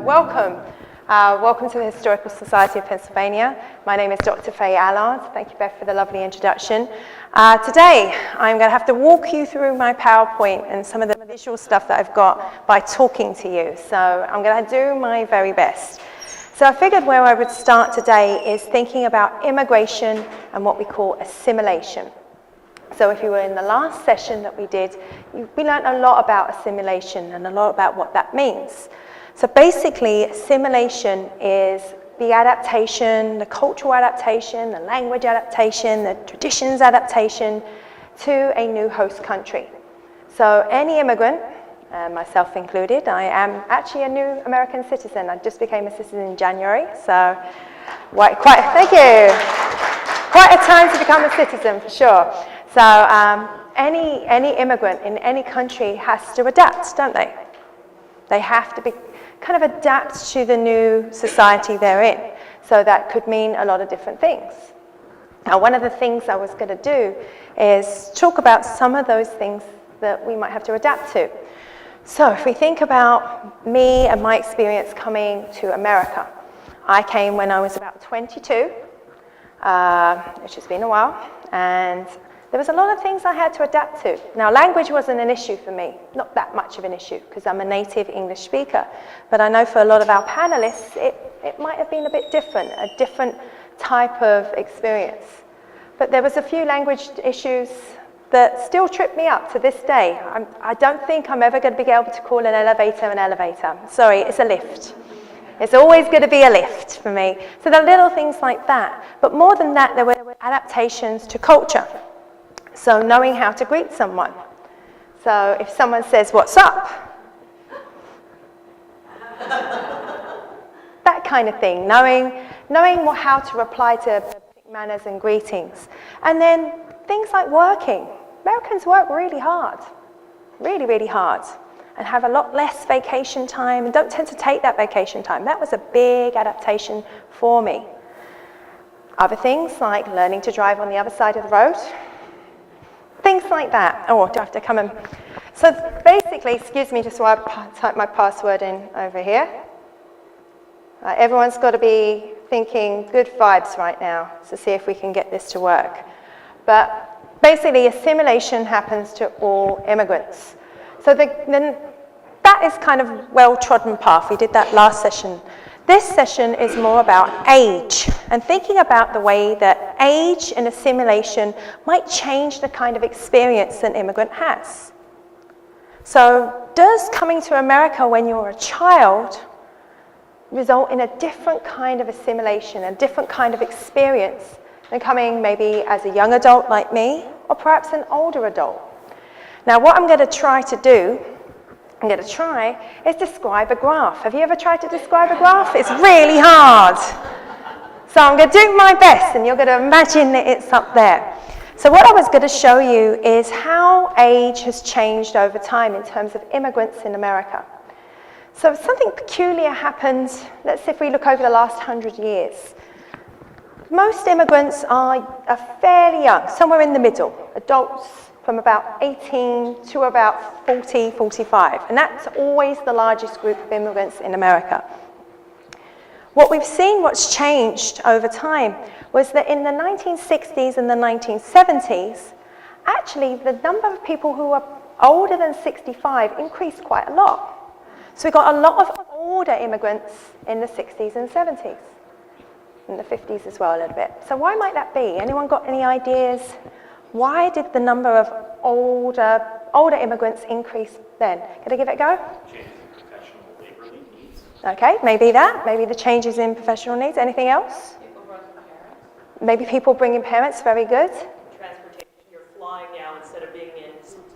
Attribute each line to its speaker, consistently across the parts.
Speaker 1: welcome. Welcome to the Historical Society of Pennsylvania. My name is Dr. Faye Allard. Thank you, Beth, for the lovely introduction. Today, I'm going to have to walk you through my PowerPoint and some of the visual stuff that I've got by talking to you. So I'm going to do my very best. So I figured where I would start today is thinking about immigration and what we call assimilation. So if you were in the last session that we did, we learned a lot about assimilation and a lot about what that means. So basically, assimilation is the adaptation, the cultural adaptation, the language adaptation, the traditions adaptation to a new host country. So any immigrant, myself included, I am actually a new American citizen. I just became a citizen in January, so thank you. Quite a time to become a citizen, for sure. So any immigrant in any country has to adapt, don't they? They have to be kind of adapt to the new society they're in. So that could mean a lot of different things. Now, one of the things I was going to do is talk about some of those things that we might have to adapt to. So if we think about me and my experience coming to America, I came when I was about 22, which has been a while, and there was a lot of things I had to adapt to. Now, language wasn't an issue for me, not that much of an issue, because I'm a native English speaker. But I know for a lot of our panelists, it might have been a bit different, a different type of experience. But there was a few language issues that still trip me up to this day. I don't think I'm ever going to be able to call an elevator. Sorry, it's a lift. It's always going to be a lift for me. So there are little things like that. But more than that, there were adaptations to culture. So knowing how to greet someone. So if someone says, "What's up?" that kind of thing. Knowing how to reply to manners and greetings. And then things like working. Americans work really hard, really, really hard, and have a lot less vacation time and don't tend to take that vacation time. That was a big adaptation for me. Other things like learning to drive on the other side of the road. Things like that. Oh, do I have to come in? So basically, excuse me, just while I type my password in over here. Everyone's got to be thinking good vibes right now to see if we can get this to work. But basically, assimilation happens to all immigrants. So then that is kind of well-trodden path. We did that last session. This session is more about age and thinking about the way that age and assimilation might change the kind of experience an immigrant has. So does coming to America when you're a child result in a different kind of assimilation, a different kind of experience than coming maybe as a young adult like me or perhaps an older adult? Now, what I'm going to try is describe a graph. Have you ever tried to describe a graph? It's really hard. So I'm going to do my best, and you're going to imagine that it's up there. So what I was going to show you is how age has changed over time in terms of immigrants in America. So something peculiar happened, let's say if we look over the last 100 years. Most immigrants are fairly young, somewhere in the middle, adults from about 18 to about 40, 45. And that's always the largest group of immigrants in America. What we've seen, what's changed over time, was that in the 1960s and the 1970s, actually the number of people who are older than 65 increased quite a lot. So we got a lot of older immigrants in the 60s and 70s, in the 50s as well a little bit. So why might that be? Anyone got any ideas? Why did the number of older immigrants increase then? Can I give it a go?
Speaker 2: Changes in professional labor needs.
Speaker 1: Okay, maybe that. Maybe the changes in professional needs. Anything else?
Speaker 3: People bringing parents.
Speaker 1: Maybe people bringing parents. Very good.
Speaker 3: Transportation. You're flying now instead of being in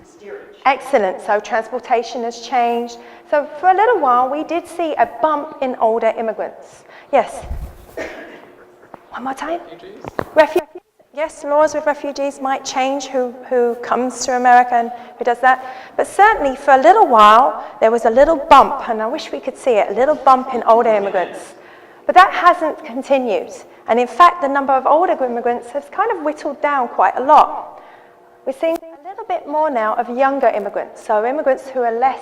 Speaker 3: steerage.
Speaker 1: Excellent. So transportation has changed. So for a little while, we did see a bump in older immigrants. Yes? One more time. Refugees. Yes, laws with refugees might change who comes to America and who does that. But certainly for a little while, there was a little bump, and I wish we could see it, a little bump in older immigrants. But that hasn't continued. And in fact, the number of older immigrants has kind of whittled down quite a lot. We're seeing a little bit more now of younger immigrants, so immigrants who are less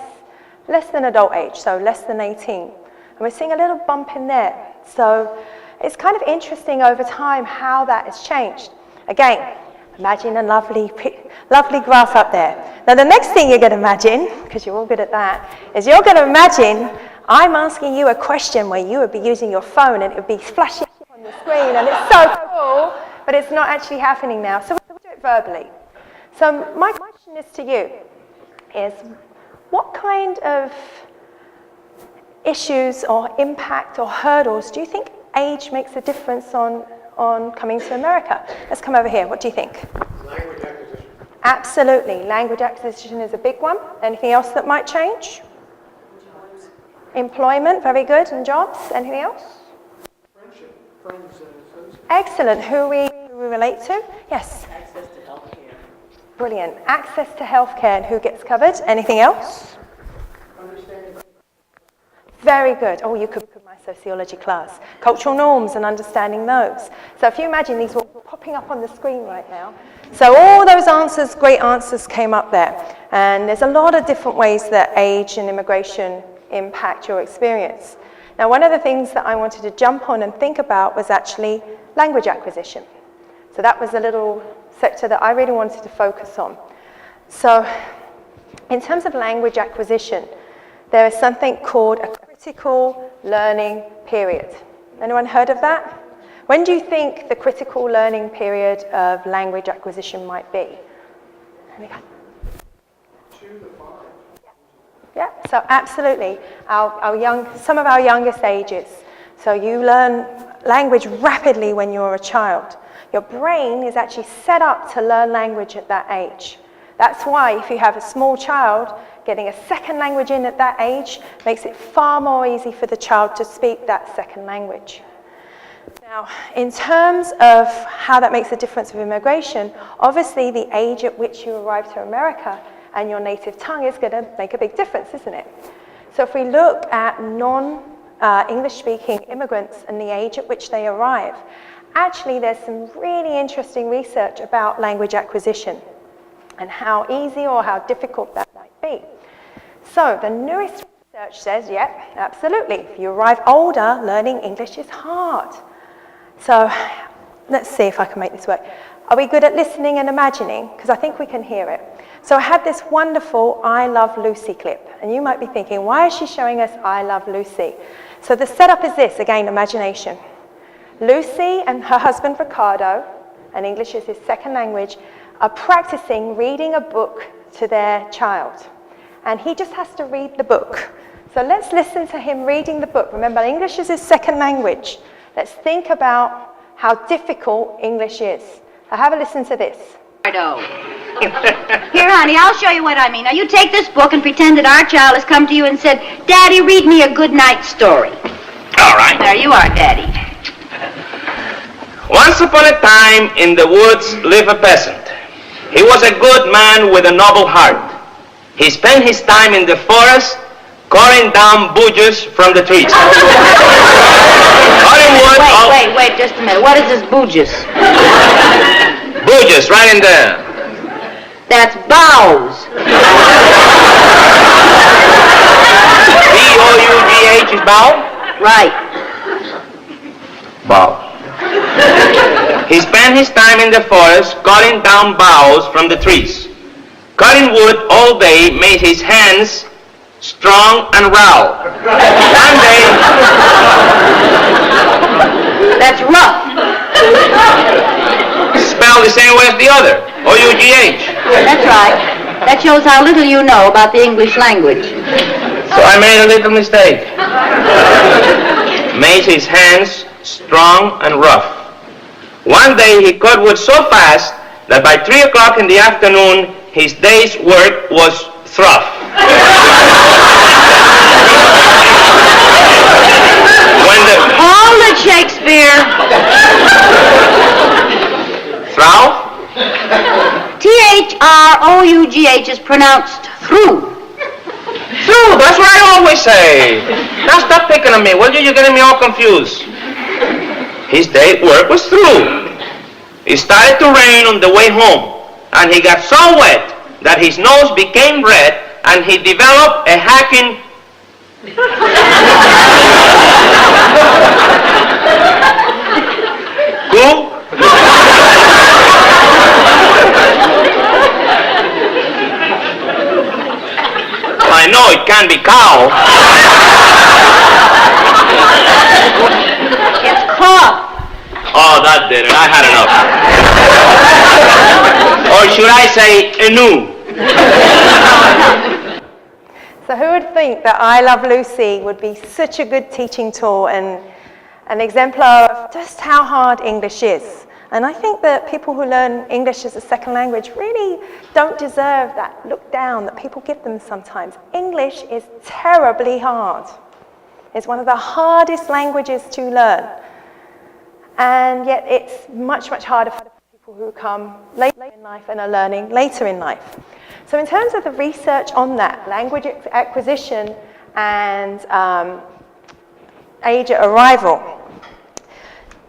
Speaker 1: than adult age, so less than 18. and we're seeing a little bump in there. So it's kind of interesting over time how that has changed. Again, imagine a lovely grass up there. Now the next thing you're going to imagine, because you're all good at that, is you're going to imagine I'm asking you a question where you would be using your phone and it would be flashing on the screen, and it's so cool, but it's not actually happening now. So we'll do it verbally. So my question is to you is, what kind of issues or impact or hurdles do you think age makes a difference on coming to America? Let's come over here. What do you think?
Speaker 4: Language acquisition.
Speaker 1: Absolutely. Language acquisition is a big one. Anything else that might change? Employment, very good. And jobs? Anything else?
Speaker 4: Friendship. Friends.
Speaker 1: Excellent. Who we relate to? Yes.
Speaker 3: Access to healthcare.
Speaker 1: Brilliant. Access to healthcare and who gets covered? Anything else?
Speaker 4: Understanding.
Speaker 1: Very good. Oh, you could my sociology class. Cultural norms and understanding those. So if you imagine these were popping up on the screen right now. So all those answers, great answers came up there. And there's a lot of different ways that age and immigration impact your experience. Now, one of the things that I wanted to jump on and think about was actually language acquisition. So that was a little sector that I really wanted to focus on. So in terms of language acquisition, there is something called a critical learning period. Anyone heard of that? When do you think the critical learning period of language acquisition might be?
Speaker 4: 2 to 5.
Speaker 1: Yeah, so absolutely. Some of our youngest ages. So you learn language rapidly when you're a child. Your brain is actually set up to learn language at that age. That's why if you have a small child, getting a second language in at that age makes it far more easy for the child to speak that second language. Now, in terms of how that makes a difference with immigration, obviously the age at which you arrive to America and your native tongue is going to make a big difference, isn't it? So if we look at non-English-speaking immigrants and the age at which they arrive, actually there's some really interesting research about language acquisition and how easy or how difficult that might be. So the newest research says, yep, absolutely. If you arrive older, learning English is hard. So let's see if I can make this work. Are we good at listening and imagining? Because I think we can hear it. So I had this wonderful I Love Lucy clip. And you might be thinking, why is she showing us I Love Lucy? So the setup is this, again, imagination. Lucy and her husband Ricardo, and English is his second language, are practicing reading a book to their child. And he just has to read the book. So let's listen to him reading the book. Remember, English is his second language. Let's think about how difficult English is. So have a listen to this.
Speaker 5: Here, honey, I'll show you what I mean. Now, you take this book and pretend that our child has come to you and said, Daddy, read me a Goodnight Story.
Speaker 6: All right.
Speaker 5: There you are, Daddy.
Speaker 6: Once upon a time in the woods lived a peasant. He was a good man with a noble heart. He spent his time in the forest cutting down bushes from the trees. Cutting wood.
Speaker 5: Wait, just a minute. What is this bouges?
Speaker 6: Bushes, right in there.
Speaker 5: That's boughs.
Speaker 6: B-O-U-G-H is bow?
Speaker 5: Right.
Speaker 6: Bow. He spent his time in the forest cutting down boughs from the trees. Cutting wood all day made his hands strong and raw. One day...
Speaker 5: That's rough.
Speaker 6: Spelled the same way as the other. O-U-G-H.
Speaker 5: That's right. That shows how little you know about the English language.
Speaker 6: So I made a little mistake. Made his hands strong and rough. One day he cut wood so fast that by 3 o'clock in the afternoon his day's work was through.
Speaker 5: Hold it, Shakespeare.
Speaker 6: Through?
Speaker 5: T-H-R-O-U-G-H is pronounced through.
Speaker 6: Through, that's what I always say. Now stop picking on me, will you? You're getting me all confused. His day's work was through. It started to rain on the way home, and he got so wet that his nose became red, and he developed a hacking Who? I know it can't be cow.
Speaker 5: It's cough.
Speaker 6: Oh, that did it. I had enough. Or should I say, enu?
Speaker 1: So who would think that I Love Lucy would be such a good teaching tool and an exemplar of just how hard English is? And I think that people who learn English as a second language really don't deserve that look down that people give them sometimes. English is terribly hard. It's one of the hardest languages to learn. And yet it's much, much harder for people who come later in life and are learning later in life. So in terms of the research on that, language acquisition and age at arrival,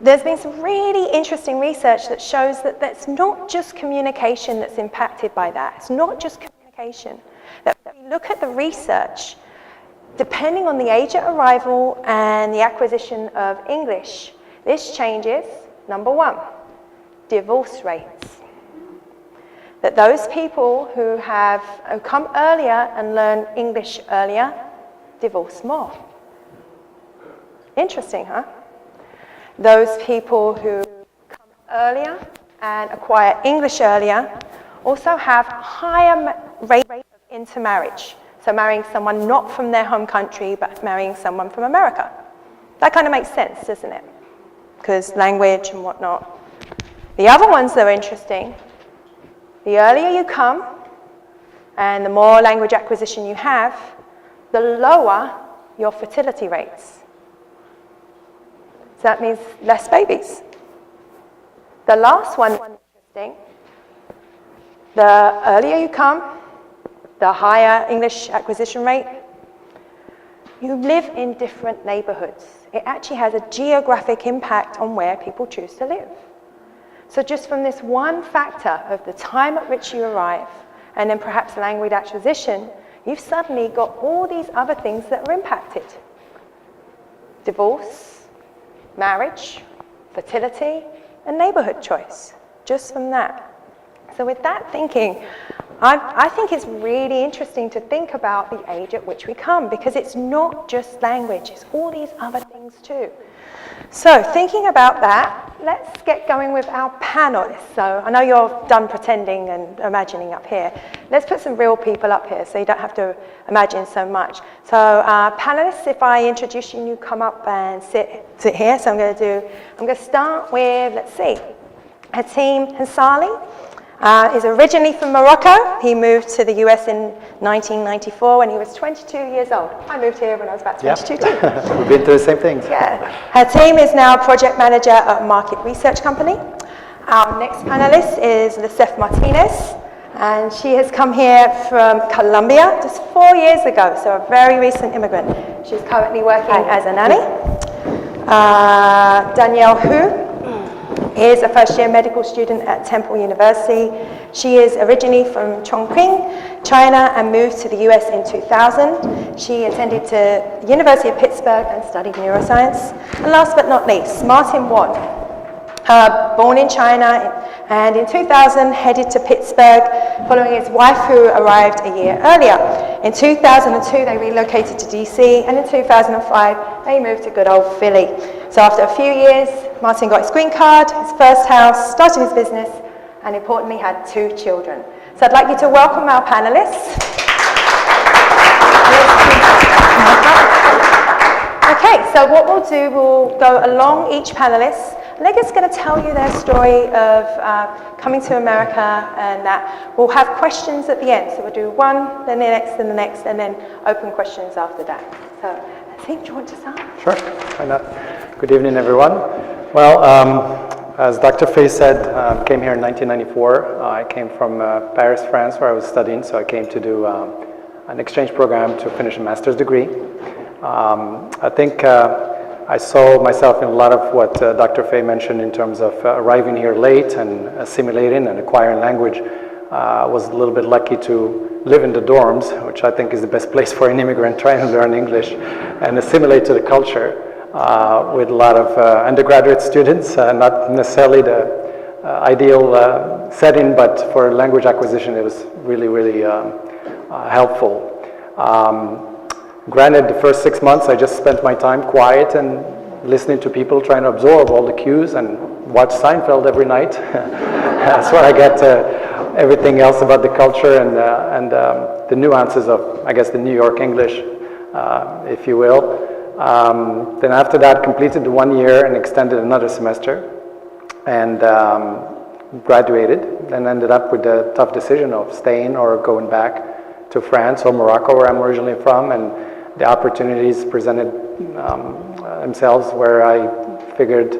Speaker 1: there's been some really interesting research that shows that that's not just communication that's impacted by that. It's not just communication. That if we look at the research, depending on the age at arrival and the acquisition of English, this changes, number one, divorce rates. That those people who come earlier and learn English earlier divorce more. Interesting, huh? Those people who come earlier and acquire English earlier also have higher rate of intermarriage. So marrying someone not from their home country, but marrying someone from America. That kind of makes sense, doesn't it? Because language and whatnot. The other ones that are interesting, the earlier you come and the more language acquisition you have, the lower your fertility rates. So that means less babies. The last one is interesting. The earlier you come, the higher English acquisition rate. You live in different neighborhoods. It actually has a geographic impact on where people choose to live. So just from this one factor of the time at which you arrive, and then perhaps language acquisition, you've suddenly got all these other things that are impacted. Divorce, marriage, fertility, and neighborhood choice, just from that. So with that thinking, I think it's really interesting to think about the age at which we come, because it's not just language, it's all these other things too. So thinking about that, let's get going with our panelists. So I know you're done pretending and imagining up here. Let's put some real people up here so you don't have to imagine so much. So panelists, if I introduce you and you come up and sit here. So I'm going to start with, let's see, Hatim Hansali. Is originally from Morocco. He moved to the US in 1994 when he was 22 years old. I moved here when I was about 22 too.
Speaker 7: We've been through the same things.
Speaker 1: Yeah. Hatim is now a project manager at a market research company. Our next panelist is Lisette Martinez, and she has come here from Colombia just 4 years ago, so a very recent immigrant. She's currently working as a nanny. Danielle Hu is a first-year medical student at Temple University. She is originally from Chongqing, China, and moved to the US in 2000. She attended to the University of Pittsburgh and studied neuroscience. And last but not least, Martin Won, born in China, and in 2000 headed to Pittsburgh following his wife who arrived a year earlier. In 2002 they relocated to DC, and in 2005 they moved to good old Philly. So after a few years, Martin got his green card, his first house, started his business, and importantly had 2 children. So I'd like you to welcome our panelists. Okay, so what we'll do, we'll go along each panelist, and they're just going to tell you their story of coming to America, and that we'll have questions at the end. So we'll do one, then the next, then the next, and then open questions after that. So I think, do you want to start?
Speaker 7: Sure, why not? Good evening, everyone. Well, as Dr. Fay said, came here in 1994. I came from Paris, France, where I was studying, so I came to do an exchange program to finish a master's degree. I think I saw myself in a lot of what Dr. Fay mentioned in terms of arriving here late and assimilating and acquiring language. I was a little bit lucky to live in the dorms, which I think is the best place for an immigrant trying to learn English and assimilate to the culture. with a lot of undergraduate students, not necessarily the ideal setting, but for language acquisition it was really, really helpful. Granted, the first 6 months I just spent my time quiet and listening to people, trying to absorb all the cues and watch Seinfeld every night. That's where I get everything else about the culture and the nuances of, I guess, the New York English, if you will. Then after that, completed the 1 year and extended another semester and graduated, and ended up with the tough decision of staying or going back to France or Morocco, where I'm originally from, and the opportunities presented themselves where I figured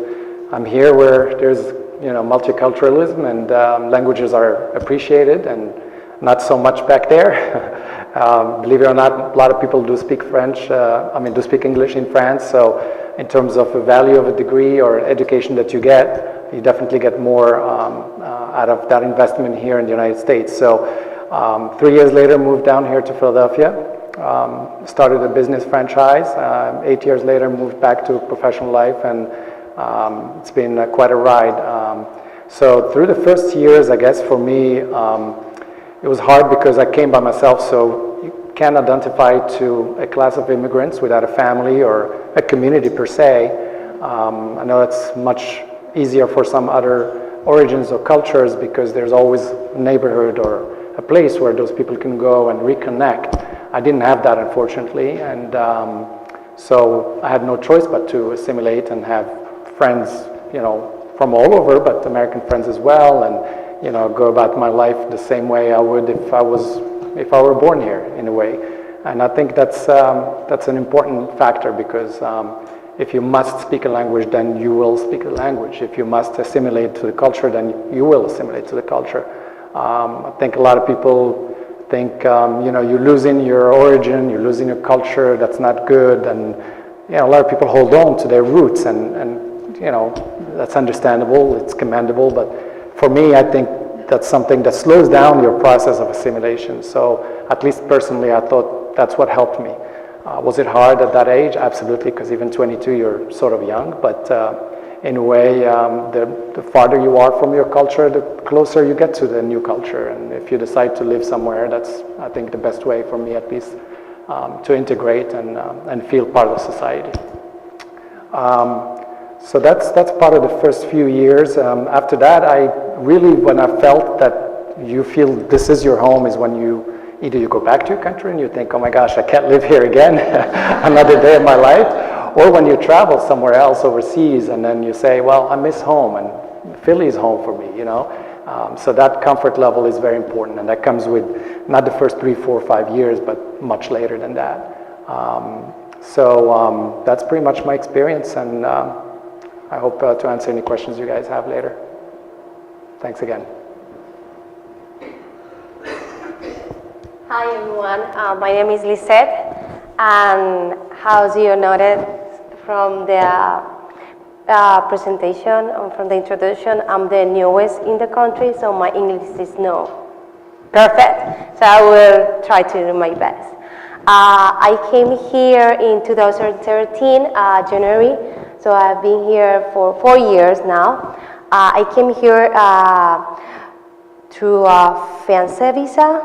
Speaker 7: I'm here where there's multiculturalism and languages are appreciated and not so much back there. Believe it or not, a lot of people do speak French, do speak English in France, so in terms of the value of a degree or education that you get, you definitely get more out of that investment here in the United States. So 3 years later, moved down here to Philadelphia. Started a business franchise. 8 years later, moved back to professional life, and it's been quite a ride. So through the first years, I guess for me, it was hard because I came by myself, so you can't identify to a class of immigrants without a family or a community per se. I know it's much easier for some other origins or cultures because there's always a neighborhood or a place where those people can go and reconnect. I didn't have that, unfortunately, and so I had no choice but to assimilate and have friends, from all over, but American friends as well, and go about my life the same way I would if I were born here, in a way. And I think that's an important factor because if you must speak a language, then you will speak the language. If you must assimilate to the culture, then you will assimilate to the culture. I think a lot of people think, you're losing your origin, you're losing your culture, that's not good, and a lot of people hold on to their roots, and that's understandable, it's commendable, but for me, I think that's something that slows down your process of assimilation. So at least personally, I thought that's what helped me. Was it hard at that age? Absolutely, because even 22, you're sort of young, but in a way, the farther you are from your culture, the closer you get to the new culture. And if you decide to live somewhere, that's, I think, the best way for me, at least, to integrate and feel part of society. So that's part of the first few years. After that, when I felt that you feel this is your home, is when either you go back to your country and you think, oh my gosh, I can't live here again, another day of my life, or when you travel somewhere else overseas and then you say, well, I miss home and Philly is home for me, So that comfort level is very important, and that comes with not the first 3, 4, 5 years, but much later than that. So that's pretty much my experience, and I hope to answer any questions you guys have later. Thanks again.
Speaker 8: Hi everyone, my name is Lisette, and as you noted from the presentation, from the introduction, I'm the newest in the country, so my English is not perfect, so I will try to do my best. I came here in 2013, January, so I've been here for 4 years now. I came here through a fiancé visa,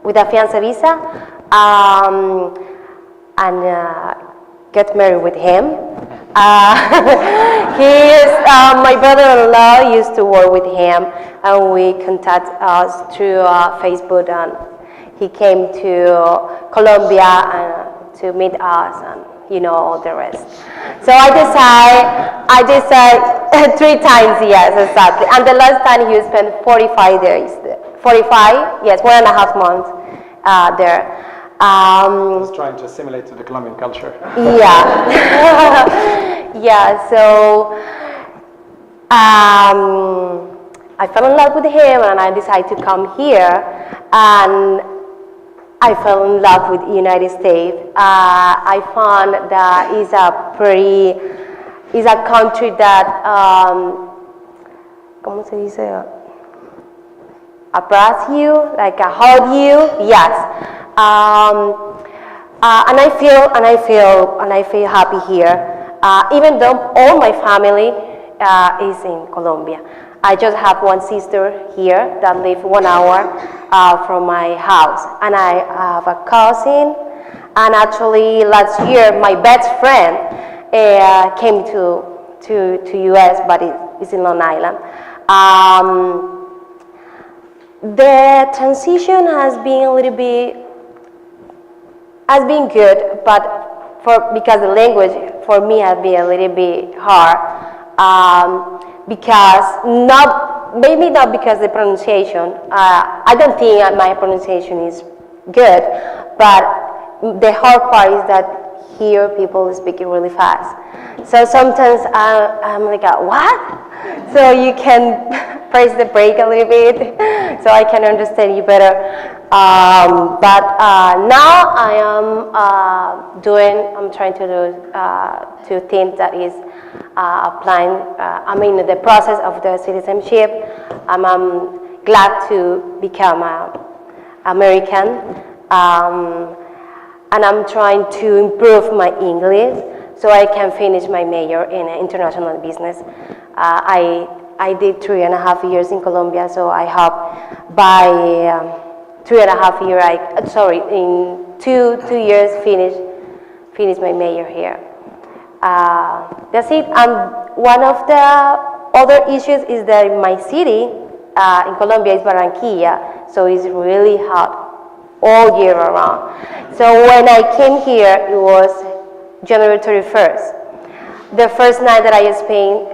Speaker 8: with a fiancé visa, and get married with him. He is, my brother-in-law used to work with him, and we contact us through Facebook, and he came to Colombia to meet us, and all the rest. So I decide 3 times, yes, exactly. And the last time he spent 45 days there. 45, yes, 1.5 months there.
Speaker 7: Just trying to assimilate to the Colombian culture.
Speaker 8: Yeah. Yeah, so I fell in love with him and I decided to come here, and I fell in love with the United States. I found that it's a country that, ¿cómo se dice? Appraise you, like hold you, yes. And I feel happy here. even though all my family is in Colombia. I just have one sister here that lives 1 hour from my house, and I have a cousin, and actually last year my best friend came to US, but it's in Long Island. The transition has been a little bit, has been good, but because the language for me has been a little bit hard, because maybe not because the pronunciation, I don't think my pronunciation is good, but the hard part is that here people speak it really fast. So sometimes I'm like, what? So you can press the brake a little bit so I can understand you better. But now I am I'm trying to do 2 things that is applying, I'm in the process of the citizenship. I'm glad to become American. And I'm trying to improve my English so I can finish my major in international business. I did 3.5 years in Colombia, so I hope by 3.5 years, in two years finish my major here. That's it. One of the other issues is that my city in Colombia is Barranquilla, so it's really hot all year around. So when I came here, it was January 31st. The first night that I spent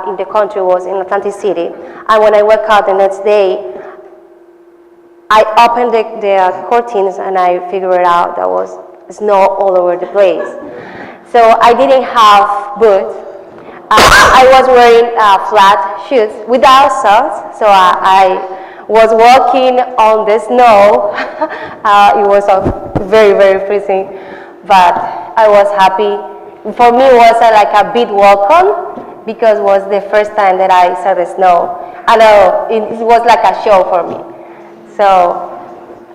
Speaker 8: in the country was in Atlantic City, and when I woke up the next day, I opened the curtains and I figured out there was snow all over the place. So I didn't have boots. I was wearing flat shoes without socks, so I was walking on the snow. It was very, very freezing, but I was happy. For me, it was like a big welcome because it was the first time that I saw the snow. I know it was like a show for me. So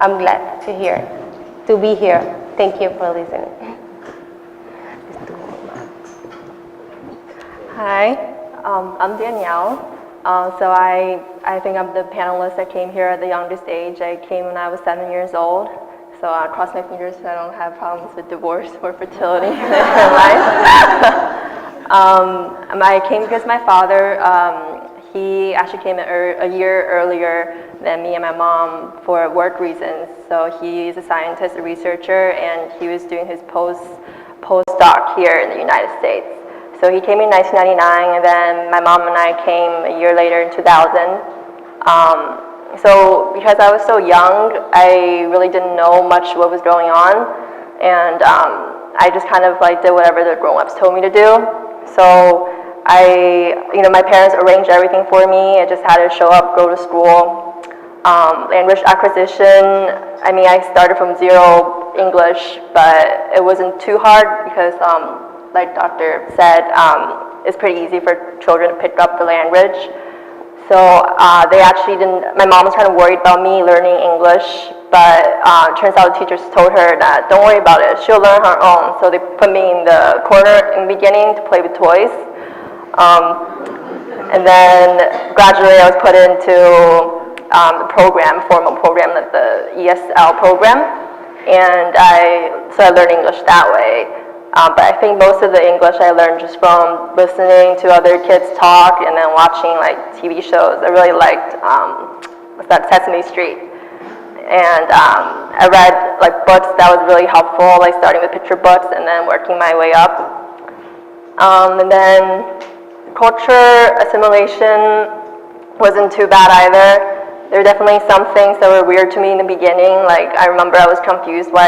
Speaker 8: I'm glad to be here. Thank you for listening.
Speaker 9: Hi, I'm Danielle. So I think I'm the panelist that came here at the youngest age. I came when I was 7 years old. So I cross my fingers so I don't have problems with divorce or fertility in life. I came because my father, he actually came a year earlier than me and my mom for work reasons. So he's a scientist, a researcher, and he was doing his postdoc here in the United States. So he came in 1999, and then my mom and I came a year later in 2000. So because I was so young, I really didn't know much what was going on, and I just kind of like did whatever the grown-ups told me to do. So my parents arranged everything for me. I just had to show up, go to school. Language acquisition, I started from zero English, but it wasn't too hard because like Doctor said, it's pretty easy for children to pick up the language. So they actually didn't, my mom was kind of worried about me learning English, but it turns out the teachers told her that don't worry about it, she'll learn her own. So they put me in the corner in the beginning to play with toys. And then gradually I was put into the formal program, like the ESL program. And so I learned English that way. But I think most of the English I learned just from listening to other kids talk and then watching like TV shows. I really liked Sesame Street. And I read like books that was really helpful, like starting with picture books and then working my way up. And then culture assimilation wasn't too bad either. There were definitely some things that were weird to me in the beginning. Like I remember I was confused why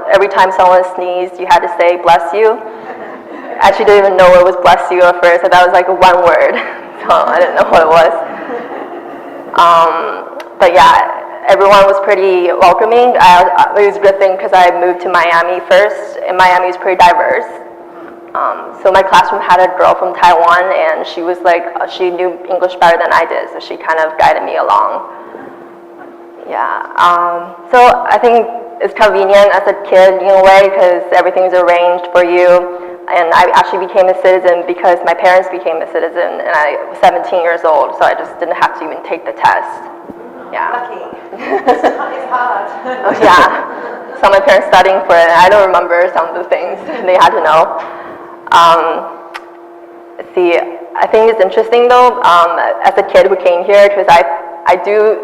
Speaker 9: every time someone sneezed, you had to say bless you. I actually didn't even know what was bless you at first. I thought it was like one word, so I didn't know what it was. But yeah, everyone was pretty welcoming. It was a good thing because I moved to Miami first, and Miami is pretty diverse. So my classroom had a girl from Taiwan, and she was like, she knew English better than I did, so she kind of guided me along. Yeah, so I think it's convenient as a kid in a way because everything's arranged for you. And I actually became a citizen because my parents became a citizen, and I was 17 years old, so I just didn't have to even take the test. Yeah.
Speaker 1: Lucky. It's hard.
Speaker 9: Oh, yeah. So my parents studying for it, and I don't remember some of the things they had to know. See, I think it's interesting though, as a kid who came here, because I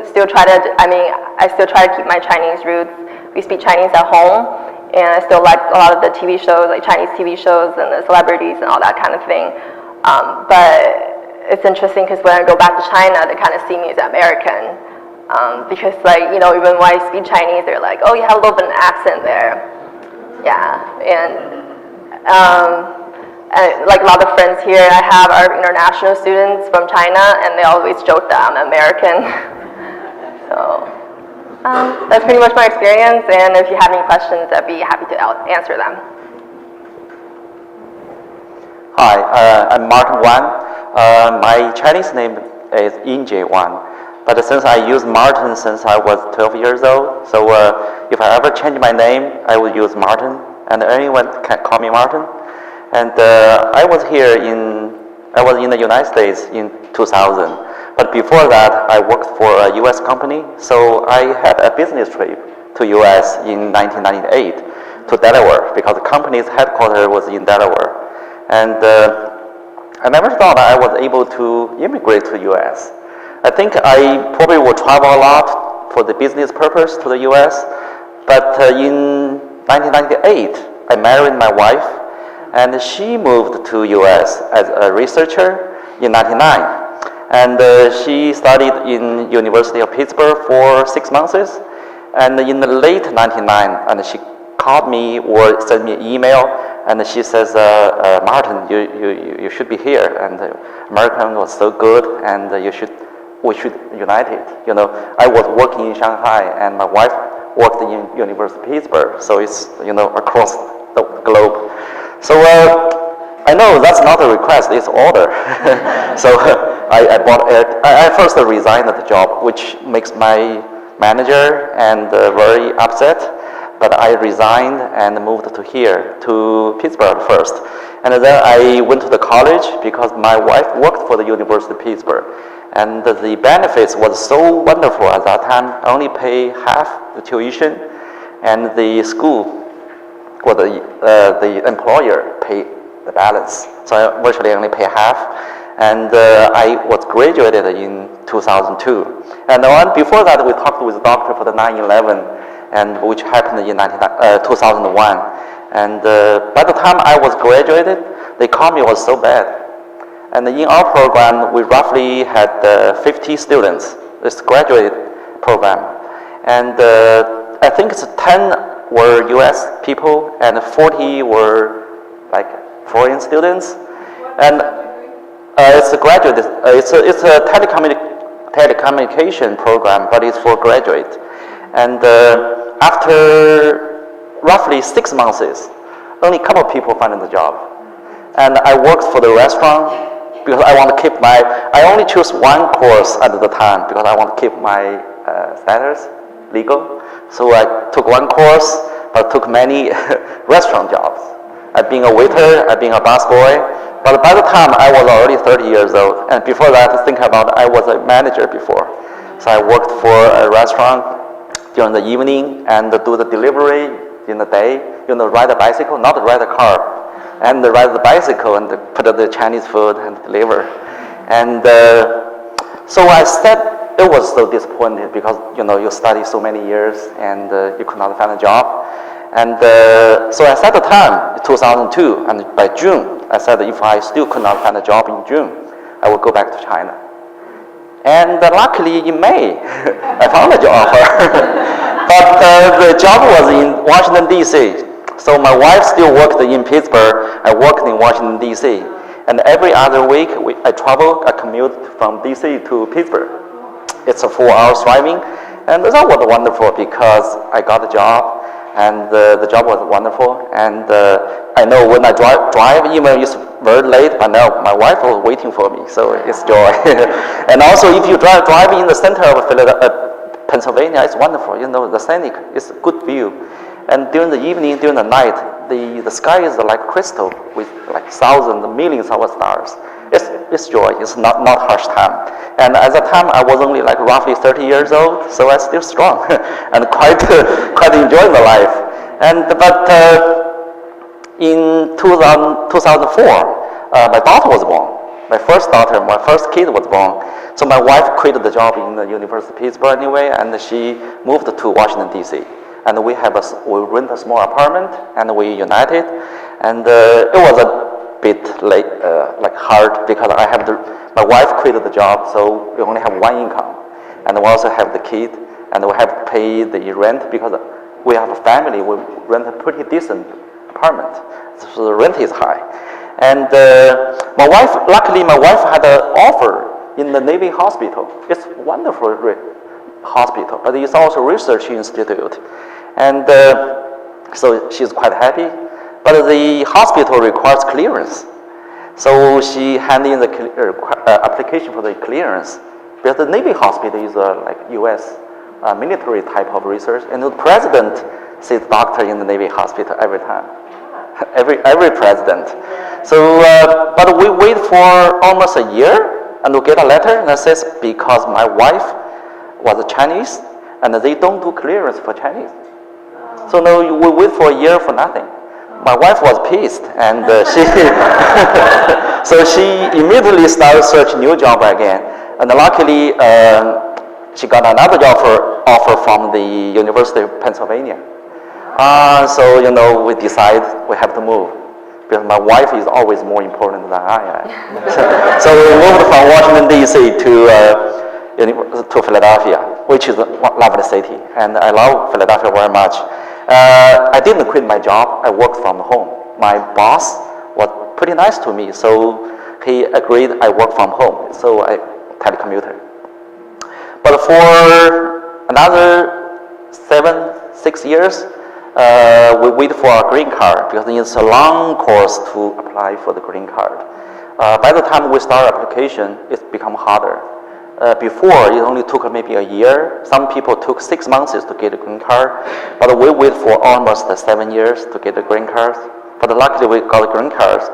Speaker 9: still try to keep my Chinese roots. We speak Chinese at home, and I still like a lot of the TV shows, like Chinese TV shows and the celebrities and all that kind of thing. But it's interesting because when I go back to China, they kind of see me as American. Because even when I speak Chinese, they're like, oh, you have a little bit of an accent there. Yeah, and like a lot of friends here I have are international students from China, and they always joke that I'm American. So that's pretty much my experience, and if you have any questions, I'd be happy to answer them.
Speaker 10: Hi, I'm Martin Wan. My Chinese name is Yinjie Wan. But since I use Martin since I was 12 years old, so if I ever change my name, I would use Martin, and anyone can call me Martin. And I was in the United States in 2000. But before that, I worked for a U.S. company, so I had a business trip to U.S. in 1998 to Delaware, because the company's headquarters was in Delaware. And I never thought I was able to immigrate to U.S. I think I probably will travel a lot for the business purpose to the U.S. But in 1998, I married my wife, and she moved to U.S. as a researcher in 1999. And she studied in University of Pittsburgh for 6 months. And in the late 1999, and she called me or sent me an email, and she says, Martin, you should be here, and American was so good, and we should unite it. I was working in Shanghai, and my wife worked in University of Pittsburgh, so it's across the globe. So I know that's not a request, it's order. So I first resigned the job, which makes my manager and very upset. But I resigned and moved to here, to Pittsburgh first. And then I went to the college because my wife worked for the University of Pittsburgh. And the benefits was so wonderful at that time. I only pay half the tuition, and the school or the employer pay the balance. So I virtually only pay half. And I was graduated in 2002. And before that, we talked with the doctor for the 9/11, and which happened in 2001. And by the time I was graduated, the economy was so bad. And in our program, we roughly had 50 students, this graduate program. And I think it's 10 were US people and 40 were like foreign students. And it's a graduate, it's a telecommunication program, but it's for graduate. And after roughly 6 months, only a couple of people found the job. And I worked for the restaurant because I want to keep I only choose one course at the time because I want to keep my status legal. So I took one course, but took many restaurant jobs. I've been a waiter, I've been a busboy, but by the time I was already 30 years old, and before that, think about I was a manager before. So I worked for a restaurant during the evening and do the delivery in the day, ride a bicycle, not ride a car, and ride the bicycle and put the Chinese food and deliver. And so I said it was so disappointing because, you study so many years and you could not find a job. And so I set the time, 2002, and by June, I said if I still could not find a job in June, I would go back to China. And luckily in May, I found a job offer. But the job was in Washington, D.C. So my wife still worked in Pittsburgh, I worked in Washington, D.C. And every other week, I commute from D.C. to Pittsburgh. It's a 4 hours driving, and that was wonderful because I got a job, and the job was wonderful. And I know when I drive, even it's very late, but now my wife was waiting for me, so it's joy. And also, if you drive in the center of Pennsylvania, it's wonderful. The scenic, it's a good view. And during the evening, during the night, the sky is like crystal with like thousands, millions of stars. It's joy. It's not harsh time. And at that time, I was only like roughly 30 years old, so I'm still strong and quite enjoying the life. But in 2004, my daughter was born. My first daughter, my first kid was born. So my wife quit the job in the University of Pittsburgh anyway, and she moved to Washington D.C. And we rent a small apartment, and we united. And it was a bit late, like hard, because my wife quit the job, so we only have one income, and we also have the kid, and we have to pay the rent because we have a family. We rent a pretty decent apartment, so the rent is high. And luckily, my wife had an offer in the Navy hospital. It's a wonderful hospital, but it's also a research institute, and so she's quite happy. But the hospital requires clearance, so she handed in the application for the clearance. Because the Navy hospital is like U.S. Military type of research, and the president sees doctor in the Navy hospital every time, every president. So, but we wait for almost a year, and we get a letter that says because my wife was Chinese, and they don't do clearance for Chinese. So now we wait for a year for nothing. My wife was pissed, and so she immediately started searching new job again. And luckily, she got another offer from the University of Pennsylvania. So we decide we have to move because my wife is always more important than I am. So we moved from Washington D.C. to Philadelphia, which is a lovely city, and I love Philadelphia very much. I didn't quit my job. I worked from home. My boss was pretty nice to me, so he agreed I work from home. So I telecommuted. But for another 6 years, we wait for a green card because it's a long course to apply for the green card. By the time we start application, it's become harder. Before, it only took maybe a year. Some people took 6 months to get a green card, but we wait for almost 7 years to get the green cards. But luckily, we got the green cards.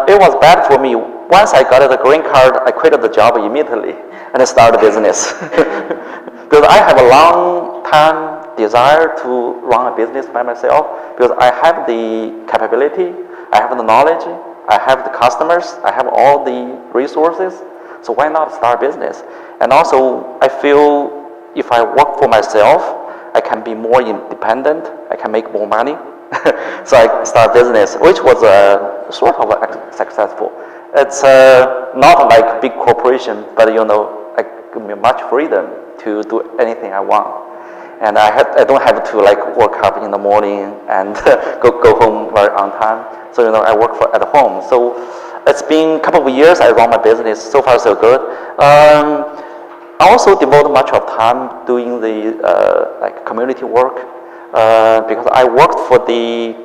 Speaker 10: It was bad for me. Once I got the green card, I quit the job immediately and I started a business. Because I have a long-time desire to run a business by myself, because I have the capability, I have the knowledge, I have the customers, I have all the resources. So why not start a business? And also, I feel if I work for myself, I can be more independent, I can make more money. So I start a business, which was sort of successful. It's not like a big corporation, but I give me much freedom to do anything I want. And I don't have to like work up in the morning and go home very on time. So I work at home. So it's been a couple of years I run my business. So far so good. I also devote much of time doing the like community work because I worked for the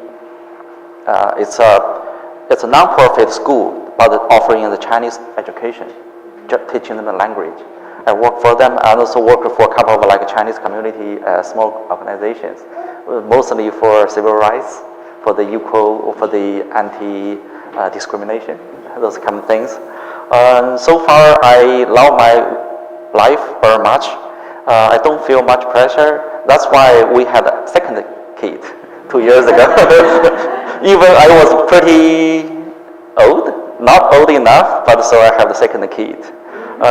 Speaker 10: it's a non-profit school but offering the Chinese education, teaching them the language. I work for them. I also work for a couple of like Chinese community small organizations, mostly for civil rights, for the equal, for the anti-discrimination, those kind of things. So far, I love my life very much. I don't feel much pressure. That's why we had a second kid 2 years ago. Even I was pretty old, not old enough, but so I have the second kid. We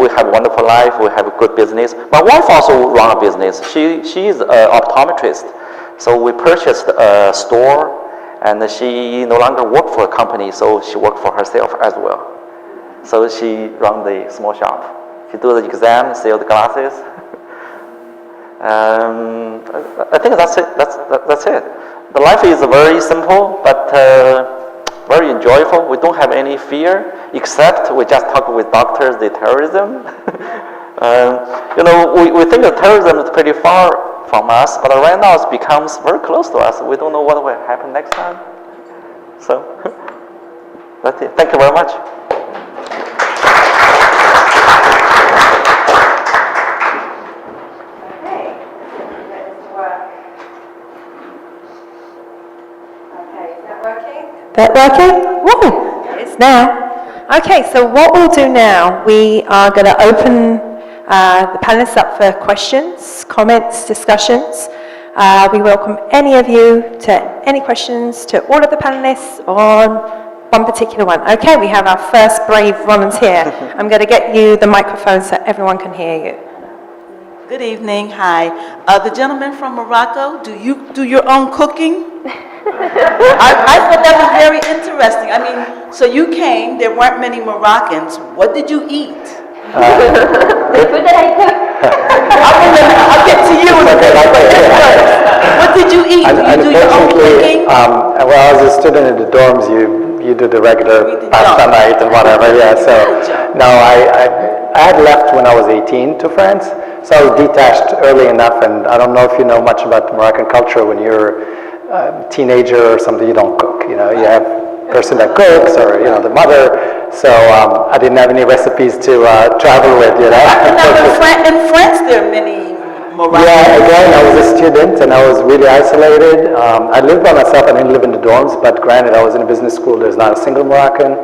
Speaker 10: have a wonderful life, we have a good business. My wife also runs a business. She is an optometrist. So we purchased a store, and she no longer works for a company, so she works for herself as well. So she runs the small shop. She does the exam, sells the glasses. I think that's it. That's it. The life is very simple, but very enjoyable. We don't have any fear, except we just talk with doctors, the terrorism. We think that terrorism is pretty far from us, but right now it becomes very close to us. We don't know what will happen next time. So, that's it. Thank you very much.
Speaker 1: Okay, let's work. that working? Woo! It's now. Okay, so what we'll do now, we are going to open the panelists up for questions, comments, discussions. We welcome any of you to any questions to all of the panelists on one particular one. Okay, we have our first brave volunteer. I'm going to get you the microphone so everyone can hear you.
Speaker 11: Good evening. Hi. The gentleman from Morocco, do you do your own cooking? I thought that was very interesting. I mean, so you came, there weren't many Moroccans. What did you eat?
Speaker 8: The food that I cook.
Speaker 11: I'll get to you. What did you eat? Do you do your own cooking?
Speaker 7: Well, as a student in the dorms, you do the regular pasta night and whatever. Yeah. So no, I had left when I was 18 to France, so I was detached early enough. And I don't know if you know much about the Moroccan culture. When you're a teenager or something, you don't cook. You know, you have a person that cooks, or you know, the mother. So I didn't have any recipes to travel with. You know.
Speaker 11: In France, there are many Moroccans.
Speaker 7: Yeah, again, I was a student and I was really isolated. I lived by myself. I didn't live in the dorms, but granted, I was in a business school. There's not a single Moroccan.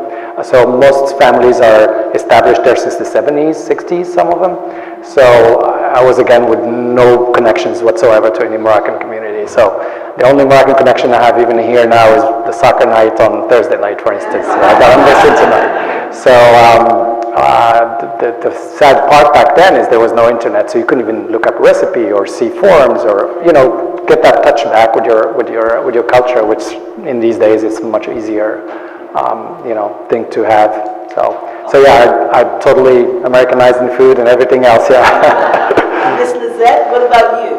Speaker 7: So most families are established there since the 70s, 60s, some of them. So I was, again, with no connections whatsoever to any Moroccan community. So the only Moroccan connection I have even here now is the soccer night on Thursday night, for instance. That I'm missing tonight. So the sad part back then is there was no internet, so you couldn't even look up a recipe or see forums or, you know, get that touch back with your culture, which in these days is much easier, you know, thing to have. So yeah, I'm totally Americanized in food and everything else. Yeah.
Speaker 11: Miss Lizette, what about you?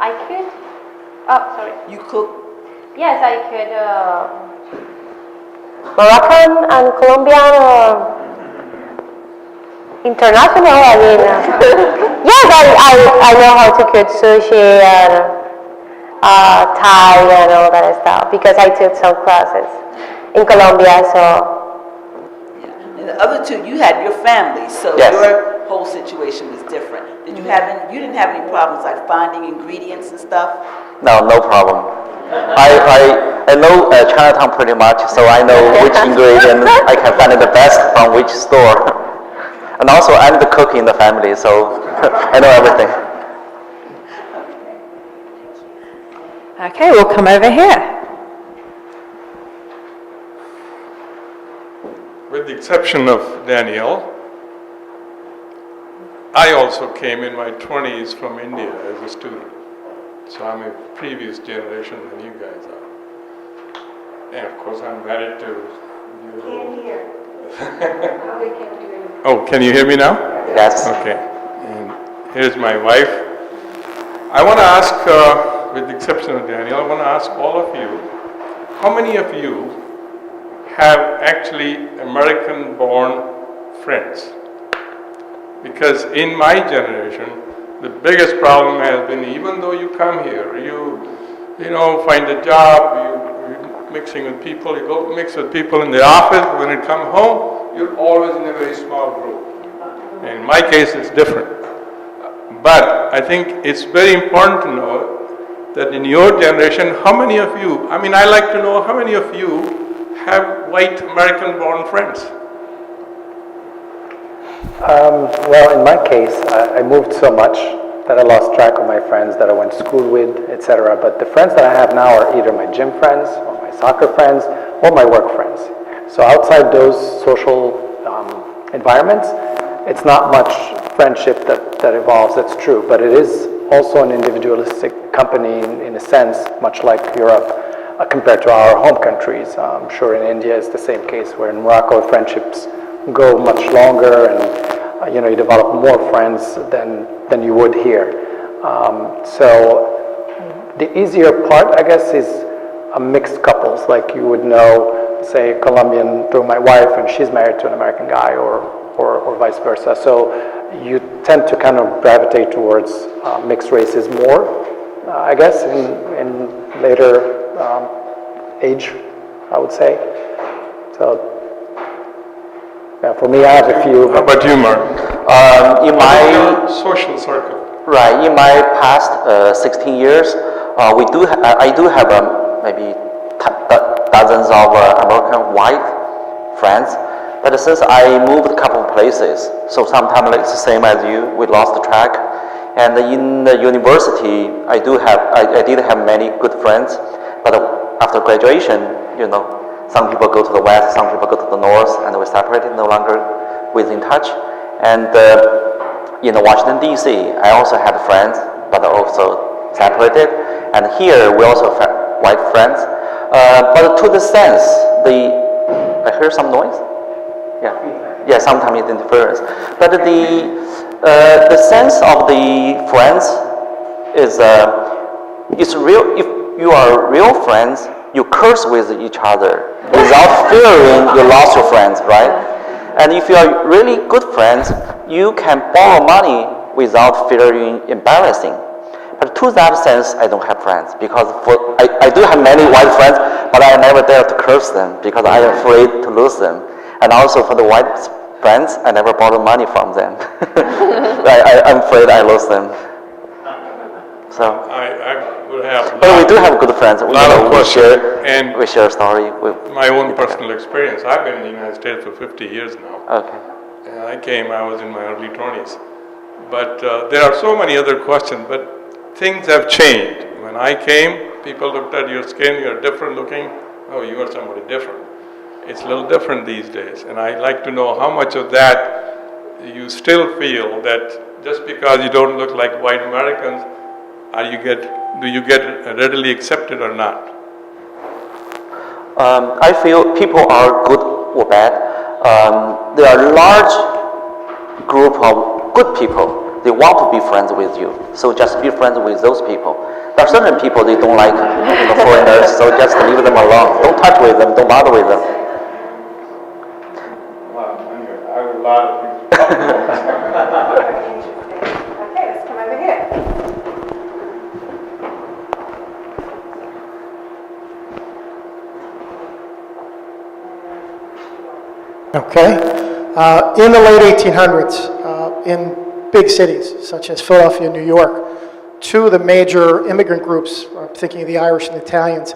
Speaker 8: I could. Oh, sorry.
Speaker 11: You cook?
Speaker 8: Yes, I could. Moroccan and Colombian. International. I mean, yes, I know how to cook sushi and Thai and all that stuff because I took some classes in Colombia. So.
Speaker 11: And the other two, you had your family, so
Speaker 10: Yes.
Speaker 11: your whole situation was different. Did you have any, you didn't have any problems like finding ingredients and stuff?
Speaker 10: No, no problem. I know Chinatown pretty much, so I know which ingredient I can find the best from which store. And also, I'm the cook in the family, so I know everything.
Speaker 1: Okay, we'll come over here.
Speaker 12: With the exception of Danielle, I also came in my 20s from India as a student. So I'm a previous generation than you guys are. And of course I'm married to you.
Speaker 8: Can't hear.
Speaker 12: Oh, can you hear me now?
Speaker 10: Yes.
Speaker 12: Okay. And here's my wife. I want to ask, with the exception of Danielle, I want to ask all of you, how many of you have actually American-born friends? Because in my generation, the biggest problem has been, even though you come here, you know, find a job, you're mixing with people, you go mix with people in the office, when you come home, you're always in a very small group. And in my case, it's different. But I think it's very important to know that in your generation, how many of you, I mean, I like to know how many of you have white American-born friends?
Speaker 7: Well, in my case, I moved so much that I lost track of my friends that I went to school with, etc. But the friends that I have now are either my gym friends, or my soccer friends, or my work friends. So outside those social environments, it's not much friendship that evolves, that's true. But it is also an individualistic company in a sense, much like Europe. Compared to our home countries. I'm sure in India it's the same case, where in Morocco friendships go much longer and you know, you develop more friends than you would here. So the easier part, I guess, is a mixed couples, like you would know, say, a Colombian through my wife and she's married to an American guy or vice versa. So you tend to kind of gravitate towards mixed races more, I guess, in later age, I would say. So, yeah, for me, I have a few.
Speaker 12: How about you, Mark?
Speaker 10: In my
Speaker 12: social circle.
Speaker 10: Right, in my past 16 years, I do have maybe dozens of American white friends. But since I moved a couple of places, so sometimes it's the same as you, we lost track. And in the university, I did have many good friends, but after graduation, some people go to the west, some people go to the north, and we separated, no longer within touch. And in Washington, D.C., I also had friends, but also separated. And here, we also have white friends. But to the sense, I hear some noise? Yeah, sometimes it's interference. But the sense of the friends is real. If you are real friends, you curse with each other without fearing you lost your friends, right? And if you are really good friends, you can borrow money without fearing embarrassing. But to that sense, I don't have friends because I do have many white friends, but I never dare to curse them because I am afraid to lose them. And also for the white friends, I never borrow money from them. I'm afraid I lose them. So.
Speaker 12: I would have.
Speaker 10: But we do have good friends.
Speaker 12: A lot of questions.
Speaker 10: We share a story.
Speaker 12: My own personal experience. I've been in the United States for 50 years now.
Speaker 10: Okay.
Speaker 12: And I was in my early 20s. But there are so many other questions, but things have changed. When I came, people looked at your skin, you're different looking. Oh, you are somebody different. It's a little different these days. And I'd like to know how much of that you still feel that just because you don't look like white Americans, do you get readily accepted or not?
Speaker 10: I feel people are good or bad. There are a large group of good people. They want to be friends with you. So just be friends with those people. There are certain people they don't like foreigners, so just leave them alone. Don't touch with them, don't bother with them.
Speaker 12: I have a lot of things to talk about.
Speaker 1: Okay, let's come over here.
Speaker 4: Okay. In the late 1800s, in big cities such as Philadelphia and New York, two of the major immigrant groups, I'm thinking of the Irish and the Italians,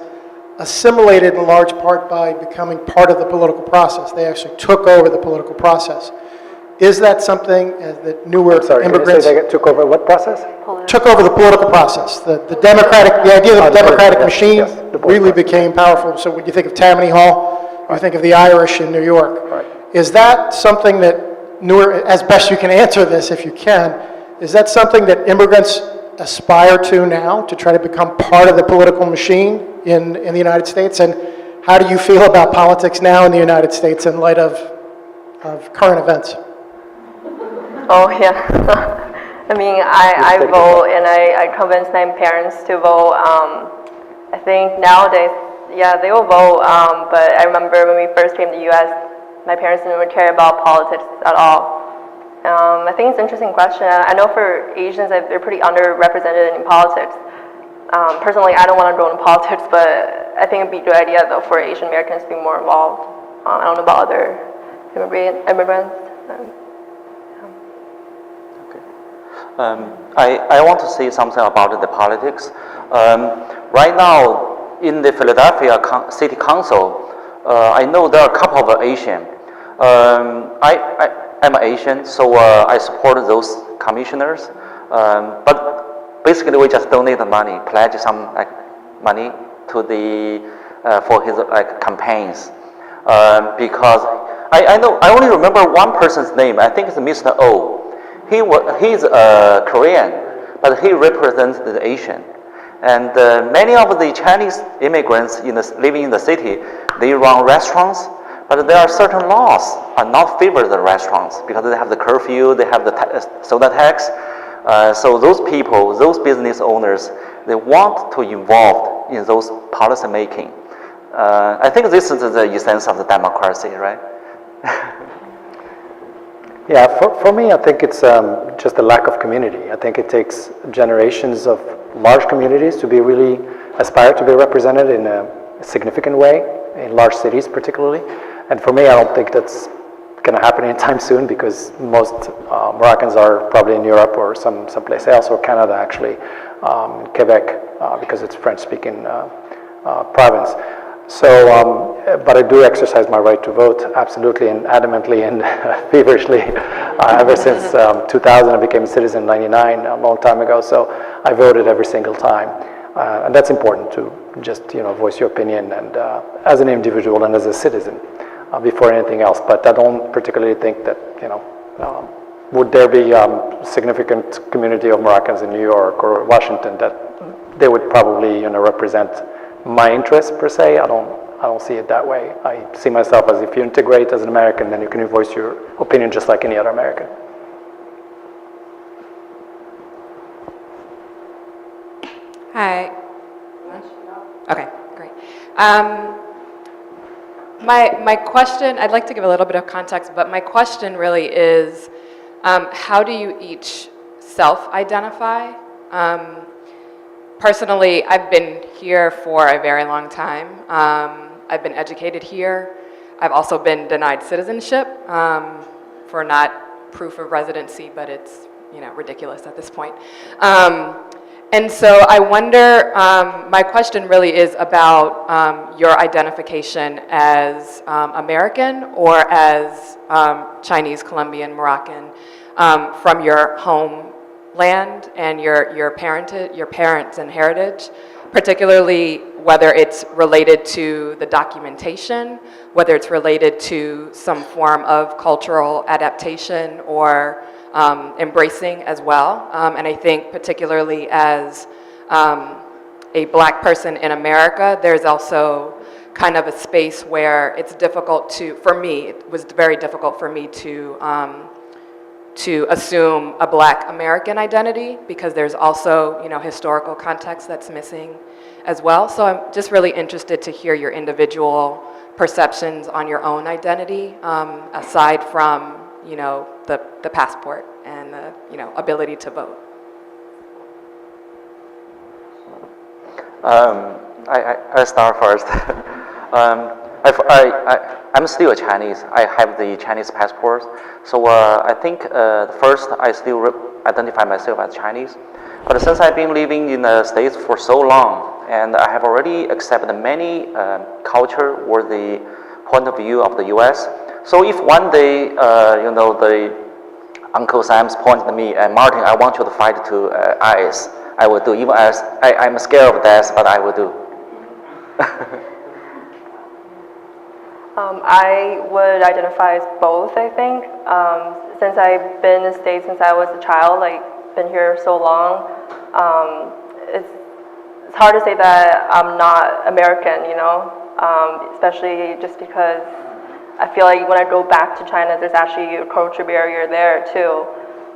Speaker 4: assimilated in large part by becoming part of the political process. They actually took over the political process. Is that something that newer immigrants...
Speaker 7: They took over what process?
Speaker 4: Took over the political process. The idea of the democratic machine really became powerful. So when you think of Tammany Hall, you think of the Irish in New York.
Speaker 7: Right.
Speaker 4: Is that something that newer, as best you can answer this if you can, is that something that immigrants aspire to now, to try to become part of the political machine in the United States? And how do you feel about politics now in the United States in light of current events?
Speaker 9: Oh, yeah. I mean, I vote and I convince my parents to vote. I think nowadays, yeah, they will vote, but I remember when we first came to the U.S., my parents didn't really care about politics at all. I think it's an interesting question. I know for Asians, they're pretty underrepresented in politics. Personally, I don't want to go into politics, but I think it'd be a good idea, though, for Asian Americans to be more involved. I don't know about other immigrants.
Speaker 10: I want to say something about the politics. Right now, in the Philadelphia City Council, I know there are a couple of Asian. I'm Asian, so I support those commissioners. But basically, we just donate the money, pledge some money to for his campaigns. Because I only remember one person's name. I think it's Mr. O. He's Korean, but he represents the Asian. And many of the Chinese immigrants living in the city, they run restaurants, but there are certain laws are not favor the restaurants because they have the curfew, they have the soda tax. So those people, those business owners, they want to involve in those policy making. I think this is the essence of the democracy, right?
Speaker 7: Yeah, for me, I think it's just a lack of community. I think it takes generations of large communities to be really aspire to be represented in a significant way, in large cities particularly. And for me, I don't think that's going to happen anytime soon because most Moroccans are probably in Europe or someplace else, or Canada actually, Quebec, because it's French-speaking province. So, but I do exercise my right to vote absolutely and adamantly and feverishly. Ever since 2000, I became a citizen in '99, a long time ago. So I voted every single time, and that's important to just voice your opinion and as an individual and as a citizen before anything else. But I don't particularly think that would there be significant community of Moroccans in New York or Washington that they would probably represent my interests per se. I don't see it that way. I see myself as if you integrate as an American, then you can voice your opinion just like any other American.
Speaker 13: Hi. Okay, great. My question, I'd like to give a little bit of context, but my question really is, how do you each self-identify? Personally, I've been here for a very long time. I've been educated here. I've also been denied citizenship for not proof of residency, but it's ridiculous at this point. And so I wonder, my question really is about your identification as American or as Chinese, Colombian, Moroccan from your homeland and your parents and heritage, particularly whether it's related to the documentation, whether it's related to some form of cultural adaptation or embracing as well. And I think particularly as a Black person in America, there's also kind of a space where it's difficult for me, it was very difficult for me to assume a Black American identity because there's also, historical context that's missing as well. So I'm just really interested to hear your individual perceptions on your own identity, aside from, the passport and the, ability to vote.
Speaker 10: I'll start first. I'm still a Chinese. I have the Chinese passport. So I think first I still identify myself as Chinese. But since I've been living in the States for so long, and I have already accepted many culture or the point of view of the U.S. So if one day, the Uncle Sam's pointed at me and Martin, I want you to fight to IS, I will do. Even as I'm scared of death, but I will do.
Speaker 9: I would identify as both, I think. Since I've been in the States since I was a child, been here so long, it's hard to say that I'm not American, especially just because I feel like when I go back to China, there's actually a culture barrier there too.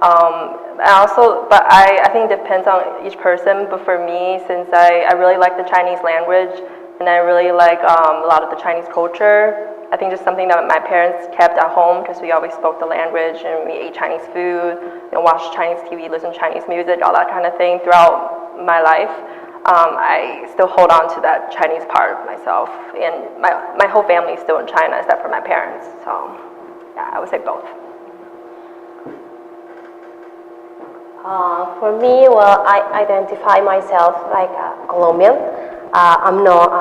Speaker 9: But I think it depends on each person, but for me, since I really like the Chinese language, and I really like a lot of the Chinese culture, I think just something that my parents kept at home because we always spoke the language and we ate Chinese food, watched Chinese TV, listened to Chinese music, all that kind of thing throughout my life. I still hold on to that Chinese part of myself, and my whole family is still in China except for my parents. So, yeah, I would say both.
Speaker 8: For me, well, I identify myself like Colombian. I'm not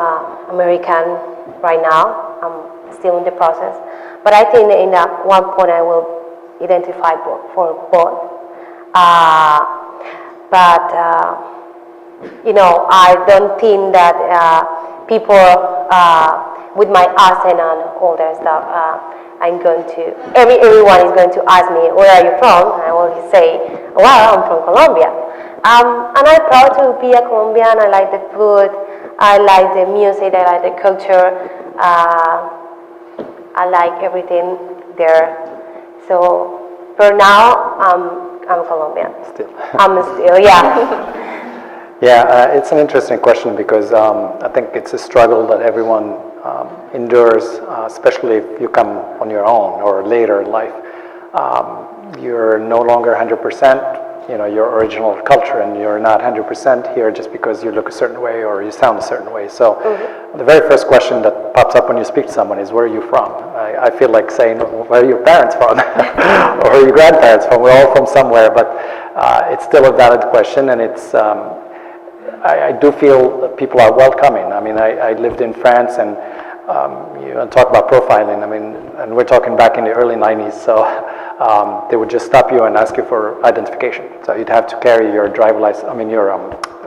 Speaker 8: American right now. I'm still in the process. But I think in one point I will identify for both. I don't think that people with my accent and all that stuff, everyone is going to ask me, where are you from? And I will say, well, I'm from Colombia. And I'm proud to be a Colombian. I like the food, I like the music, I like the culture, I like everything there. So for now, I'm Colombian.
Speaker 7: Still.
Speaker 8: I'm still, yeah.
Speaker 7: Yeah, it's an interesting question because I think it's a struggle that everyone endures, especially if you come on your own or later in life. You're no longer 100%, your original culture, and you're not 100% here just because you look a certain way or you sound a certain way. So the very first question that pops up when you speak to someone is, where are you from? I feel like saying, where are your parents from? Or where are your grandparents from? We're all from somewhere, but it's still a valid question, and it's I do feel that people are welcoming. I mean, I lived in France, and you talk about profiling. I mean, and we're talking back in the early 90s, so they would just stop you and ask you for identification. So you'd have to carry your driver license, I mean, your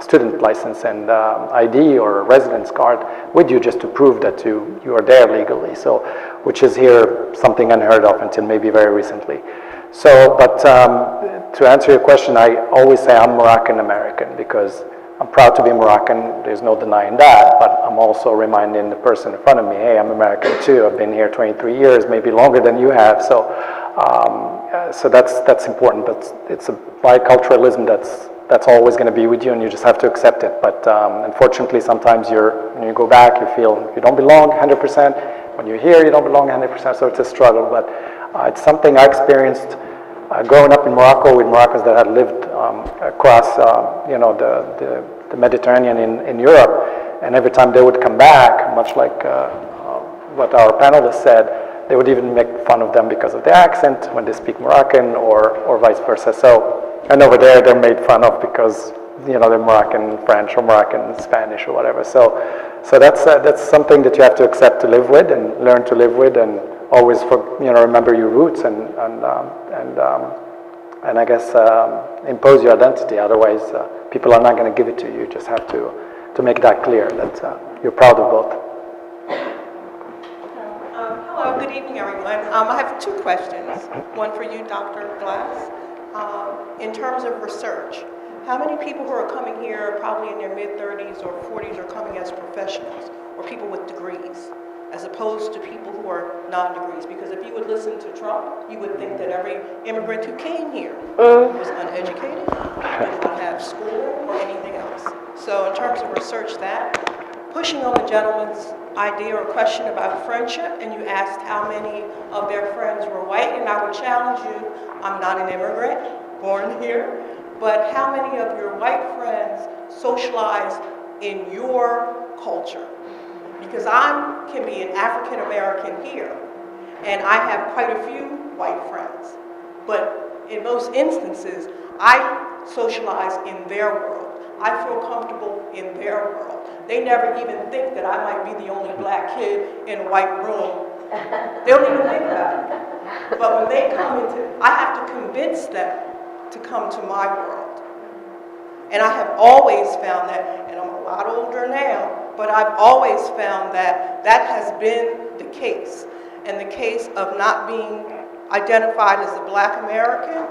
Speaker 7: student license and ID or residence card with you just to prove that you are there legally. So, which is here something unheard of until maybe very recently. So, but to answer your question, I always say I'm Moroccan American because I'm proud to be Moroccan. There's no denying that, but I'm also reminding the person in front of me, hey, I'm American too. I've been here 23 years, maybe longer than you have. So, so that's important. But it's a biculturalism that's always going to be with you, and you just have to accept it. But unfortunately, sometimes when you go back, you feel you don't belong 100%. When you're here, you don't belong 100%. So it's a struggle. But it's something I experienced growing up in Morocco with Moroccans that had lived across, the Mediterranean in Europe, and every time they would come back, much like what our panelists said, they would even make fun of them because of the accent when they speak Moroccan or vice versa. So, and over there they're made fun of because they're Moroccan French or Moroccan Spanish or whatever. So that's something that you have to accept to live with and learn to live with, and always remember your roots and I guess impose your identity. Otherwise, people are not going to give it to you. You just have to make that clear that you're proud of both.
Speaker 14: Hello, good evening, everyone. I have two questions. One for you, Dr. Glass. In terms of research, how many people who are coming here, probably in their mid-30s or 40s, are coming as professionals or people with degrees, as opposed to people who are non-degrees? Because if you would listen to Trump, you would think that every immigrant who came here was uneducated, did not have school or anything else. So in terms of research, pushing on the gentleman's idea or question about friendship, and you asked how many of their friends were white, and I would challenge you, I'm not an immigrant, born here, but how many of your white friends socialize in your culture? Because I can be an African American here, and I have quite a few white friends. But in most instances, I socialize in their world. I feel comfortable in their world. They never even think that I might be the only black kid in a white room. They don't even think about it. But when they come I have to convince them to come to my world. And I have always found that, and I'm a lot older now, but I've always found that has been the case. And the case of not being identified as a black American,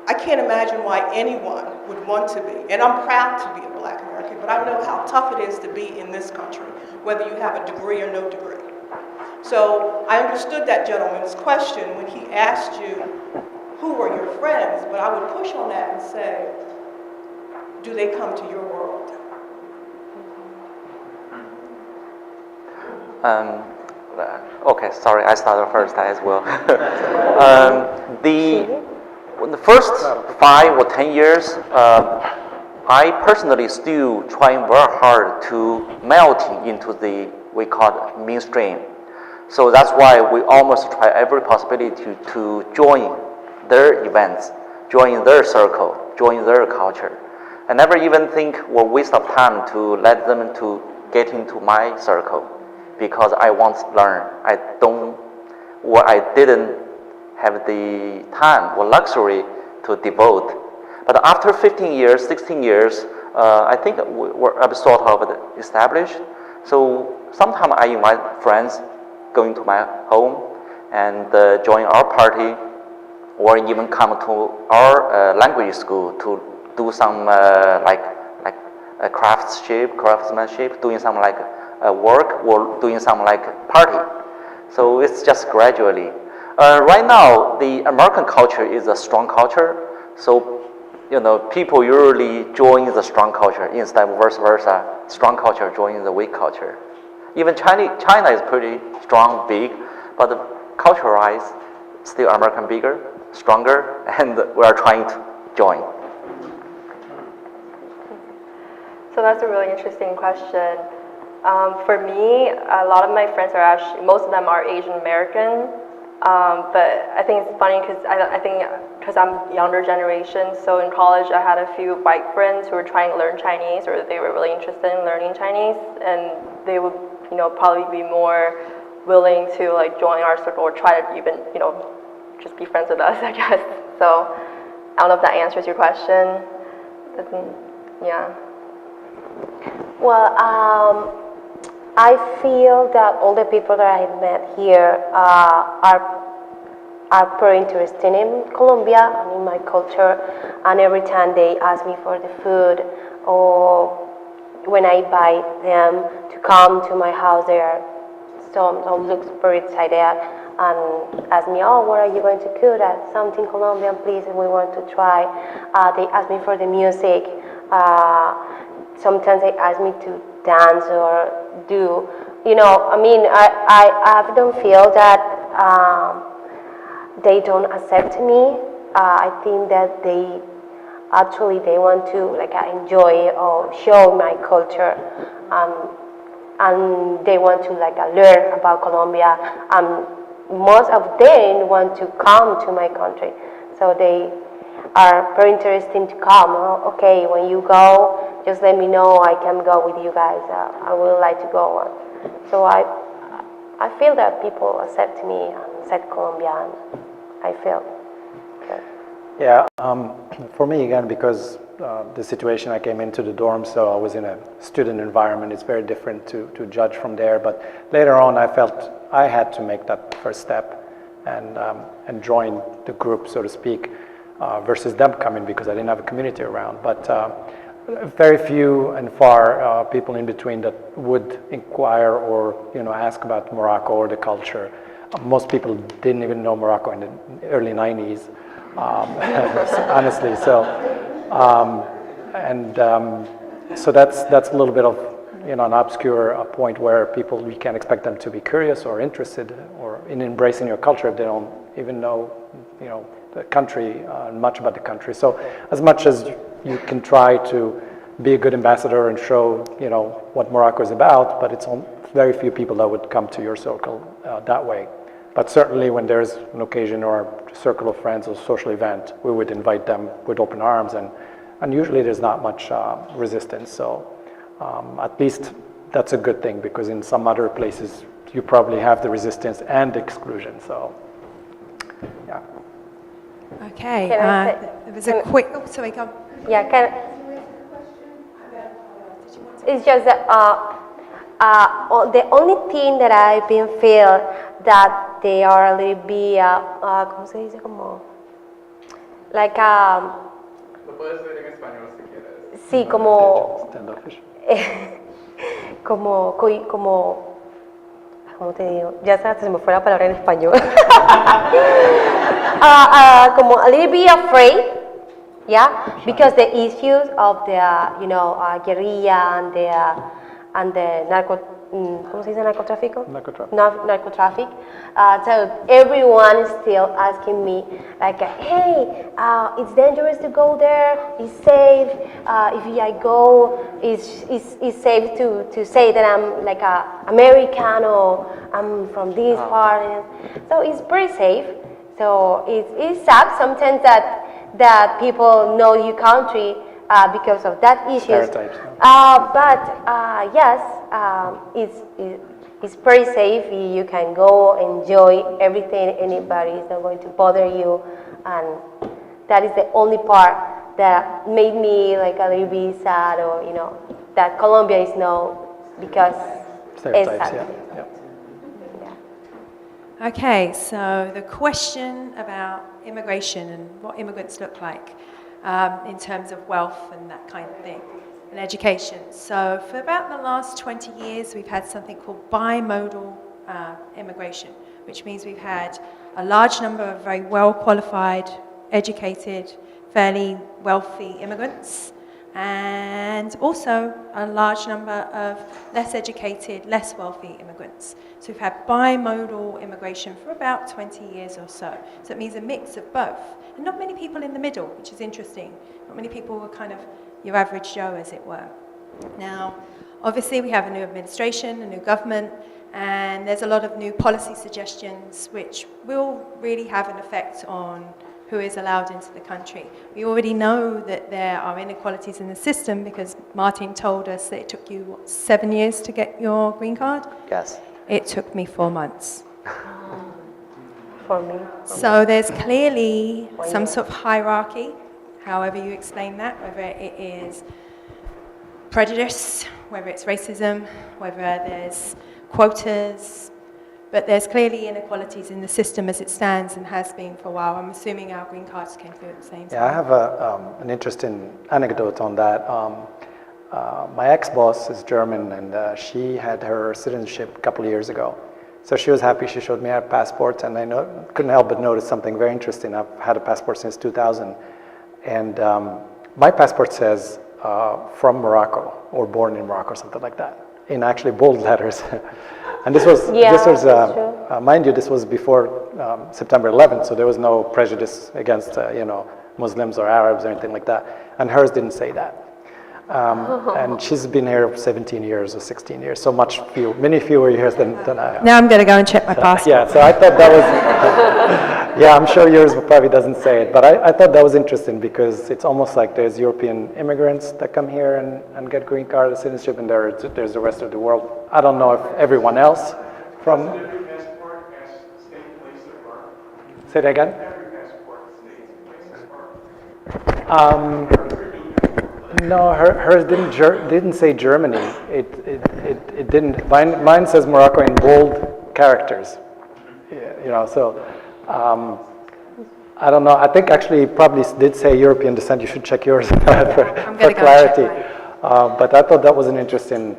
Speaker 14: I can't imagine why anyone would want to be. And I'm proud to be a black American, but I know how tough it is to be in this country, whether you have a degree or no degree. So I understood that gentleman's question when he asked you, who were your friends? But I would push on that and say, do they come to your world?
Speaker 10: Okay, sorry, I started first as well. The first 5 or 10 years, I personally still trying very hard to melting into we call it mainstream. So that's why we almost try every possibility to join their events, join their circle, join their culture. I never even think we're waste of time to let them to get into my circle, because I want to learn. I didn't have the time or luxury to devote. But after 15 years, 16 years, I think we're sort of established. So sometimes I invite friends going to my home and join our party, or even come to our language school to do some craftsmanship, doing some work, or doing some party. So it's just gradually. Right now, the American culture is a strong culture. So, people usually join the strong culture instead of vice versa. Strong culture joins the weak culture. Even China is pretty strong, big, but culture-wise, still American bigger, stronger, and we are trying to join.
Speaker 9: So that's a really interesting question. For me, a lot of my friends are most of them are Asian American, But I think it's funny because I think because I'm younger generation, so in college I had a few white friends who were trying to learn Chinese, or they were really interested in learning Chinese, and they would, probably be more willing to like join our circle or try to even, just be friends with us, I guess. So I don't know if that answers your question. Yeah.
Speaker 8: Well, I feel that all the people that I have met here are very interested in Colombia and in my culture, and every time they ask me for the food, or when I invite them to come to my house, they are some looks very excited and ask me, oh, what are you going to cook? Something Colombian, please, and we want to try. They ask me for the music. Sometimes they ask me to dance or do, I don't feel that they don't accept me. I think that they want to enjoy or show my culture, and they want to learn about Colombia. Most of them want to come to my country, so they are very interested to come. Oh, okay, when you go, just let me know. I can go with you guys. I would like to go. So I feel that people accept me and accept Colombia, and I feel good.
Speaker 7: Yeah, for me again, because the situation I came into the dorm, so I was in a student environment, it's very different to judge from there. But later on, I felt I had to make that first step and join the group, so to speak, versus them coming because I didn't have a community around. But very few and far people in between that would inquire or ask about Morocco or the culture. Most people didn't even know Morocco in the early 90s. Honestly, so so that's a little bit of an obscure point where people, you can't expect them to be curious or interested or in embracing your culture if they don't even know the country, much about the country. So as much as you can try to be a good ambassador and show what Morocco is about, but it's very few people that would come to your circle that way. But certainly when there's an occasion or a circle of friends or social event, we would invite them with open arms, and usually there's not much resistance. So at least that's a good thing, because in some other places you probably have the resistance and exclusion. So yeah.
Speaker 1: Okay, there was a quick, sorry, go on.
Speaker 8: Yeah, it's just that the only thing that I've been feel that they are a little bit, ¿cómo se dice? Como, like,
Speaker 15: Lo puedes decir en español si quieres.
Speaker 8: Sí, como, ¿cómo te digo? Ya se me fue la palabra en español. Como a little bit afraid, yeah, because the issues of the, guerrilla and the ¿cómo se dice narcotráfico? Narcotraffic. So everyone is still asking me, hey, it's dangerous to go there. It's safe. If I go, it's safe to say that I'm like a American or I'm from this part. So it's pretty safe. So it sucks sometimes that people know your country because of that issues. But yes, it's pretty safe. You can go enjoy everything. Anybody is not going to bother you, and that is the only part that made me like a little bit sad, or that Colombia is no, because
Speaker 7: stereotypes. Yeah.
Speaker 1: Okay, so the question about immigration and what immigrants look like in terms of wealth and that kind of thing, and education. So for about the last 20 years, we've had something called bimodal immigration, which means we've had a large number of very well-qualified, educated, fairly wealthy immigrants, and also a large number of less educated, less wealthy immigrants. So we've had bimodal immigration for about 20 years or so. So it means a mix of both. And not many people in the middle, which is interesting. Not many people were kind of your average Joe, as it were. Now, obviously we have a new administration, a new government, And there's a lot of new policy suggestions which will really have an effect on who is allowed into the country. We already know that there are inequalities in the system because Martin told us that it took you, what, 7 years to get your green card?
Speaker 10: Yes.
Speaker 1: It took me 4 months.
Speaker 8: For me.
Speaker 1: So there's clearly some sort of hierarchy, however you explain that, whether it is prejudice, whether it's racism, whether there's quotas, but there's clearly inequalities in the system as it stands and has been for a while. I'm assuming our green cards came through at the same time.
Speaker 7: Yeah, I have an interesting anecdote on that. My ex-boss is German, and she had her citizenship a couple of years ago. So she was happy. She showed me her passport, and I couldn't help but notice something very interesting. I've had a passport since 2000, and my passport says from Morocco or born in Morocco, something like that, in actually bold letters. And this was, mind you, this was before September 11th, so there was no prejudice against Muslims or Arabs or anything like that. And hers didn't say that. And she's been here 17 years or 16 years, so many fewer years than I have.
Speaker 1: Now I'm going to go and check my passport.
Speaker 7: Yeah, so I thought that was, yeah, I'm sure yours probably doesn't say it, but I thought that was interesting because it's almost like there's European immigrants that come here and get green card citizenship, and there's the rest of the world. I don't know if everyone else from...
Speaker 2: Does every passport has state place of birth?
Speaker 7: Say that again?
Speaker 2: Every passport states place of birth.
Speaker 7: No, hers didn't say Germany. It didn't. Mine says Morocco in bold characters. Yeah, so I don't know. I think actually it probably did say European descent. You should check yours for clarity. But I thought that was an interesting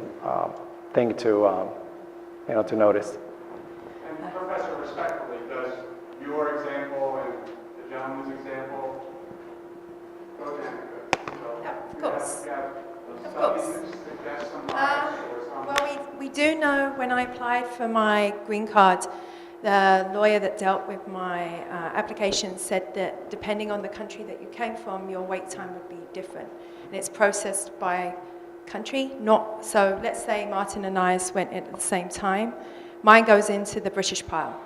Speaker 7: thing to to notice.
Speaker 2: And Professor, respectfully, does your example and the gentleman's example go down?
Speaker 1: Of course. Of course. Well, we do know when I applied for my green card, the lawyer that dealt with my application said that depending on the country that you came from, your wait time would be different. And it's processed by country, not, so let's say Martin and I went in at the same time. Mine goes into the British pile.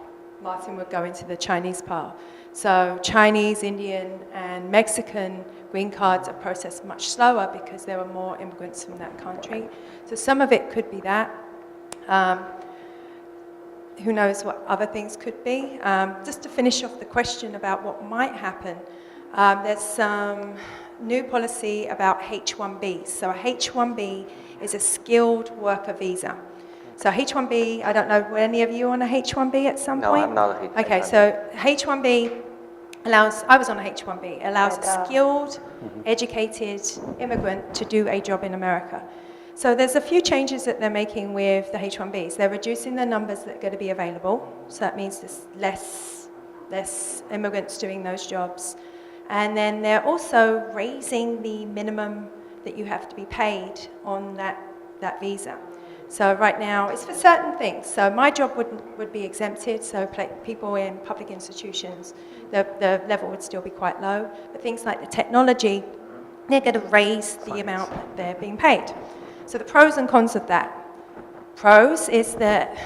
Speaker 1: Martin would go into the Chinese pile. So Chinese, Indian, and Mexican green cards are processed much slower because there are more immigrants from that country. So some of it could be that. Who knows what other things could be. Just to finish off the question about what might happen, there's some new policy about H-1B. So a H-1B is a skilled worker visa. So H-1B, I don't know, were any of you on a H-1B at some point?
Speaker 10: No, I'm not a H-1B.
Speaker 1: Okay, so H-1B allows, I was on a H-1B, allows a skilled, educated immigrant to do a job in America. So there's a few changes that they're making with the H-1Bs. They're reducing the numbers that are going to be available. So that means there's less immigrants doing those jobs. And then they're also raising the minimum that you have to be paid on that visa. So right now, it's for certain things. So my job would be exempted, so people in public institutions, the level would still be quite low. But things like the technology, they're going to raise the amount that they're being paid. So the pros and cons of that. Pros is that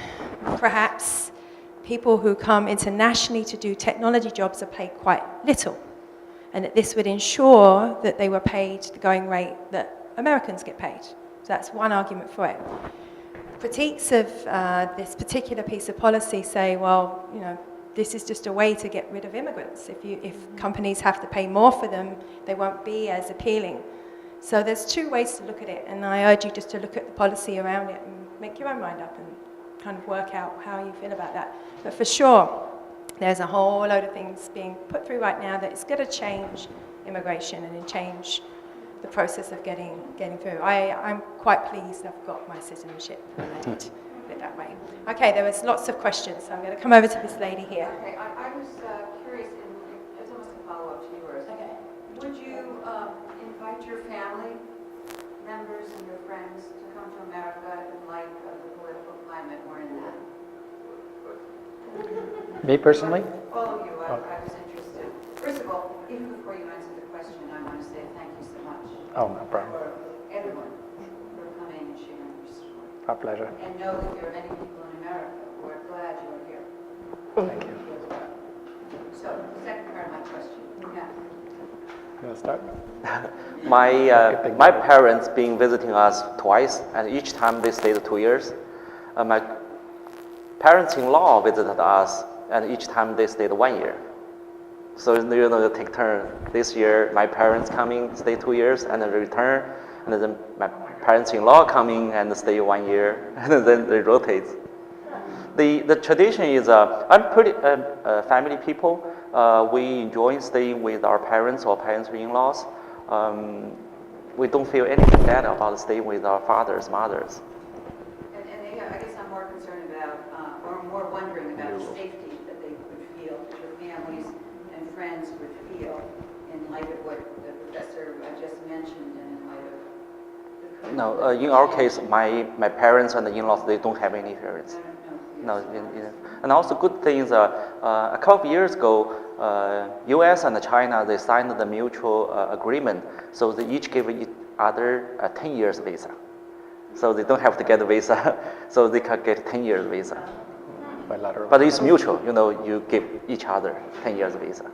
Speaker 1: perhaps people who come internationally to do technology jobs are paid quite little, and that this would ensure that they were paid the going rate that Americans get paid. So that's one argument for it. Critiques of this particular piece of policy say, well, this is just a way to get rid of immigrants. If companies have to pay more for them, they won't be as appealing. So there's two ways to look at it, and I urge you just to look at the policy around it and make your own mind up and kind of work out how you feel about that. But for sure, there's a whole load of things being put through right now that is going to change immigration and change the process of getting through. I'm quite pleased I've got my citizenship and I did it that way. Okay, there was lots of questions, so I'm going to come over to this lady here.
Speaker 16: Okay, I was curious, and it's almost a follow-up to yours.
Speaker 1: Okay.
Speaker 16: Would you invite your family members and your friends to come to America in light of the political climate we're in now?
Speaker 7: Me personally?
Speaker 16: All of you, I was interested. First of all, even before you answer the question, I want to say thank you so much.
Speaker 7: Oh, no problem.
Speaker 16: For everyone for coming and sharing your story.
Speaker 7: Our pleasure.
Speaker 16: And know that there are many people in America who are glad you are here.
Speaker 7: Thank you.
Speaker 16: So, the second part of my question. Yeah.
Speaker 7: You want to start?
Speaker 10: My parents been visiting us twice, and each time they stayed 2 years. My parents-in-law visited us, and each time they stayed 1 year. So you take turn. This year, my parents coming, stay 2 years, and then return, and then my parents-in-law coming and stay 1 year, and then they rotate. The tradition is, I'm pretty family people. We enjoy staying with our parents or parents-in-laws. We don't feel anything bad about staying with our fathers, mothers.
Speaker 16: And I guess I'm more concerned about, or more wondering about the safety that they would feel, that your families and friends would feel in light of what the professor just mentioned and in light of the
Speaker 10: No, in our case, my parents and the in-laws, they don't have any parents. No, and also good thing is, a couple of years ago, U.S. and China, they signed the mutual agreement, so they each give each other a 10 years visa. So they don't have to get a visa, so they can get 10 years visa.
Speaker 7: Bilateral.
Speaker 10: But it's mutual, you give each other 10 years visa.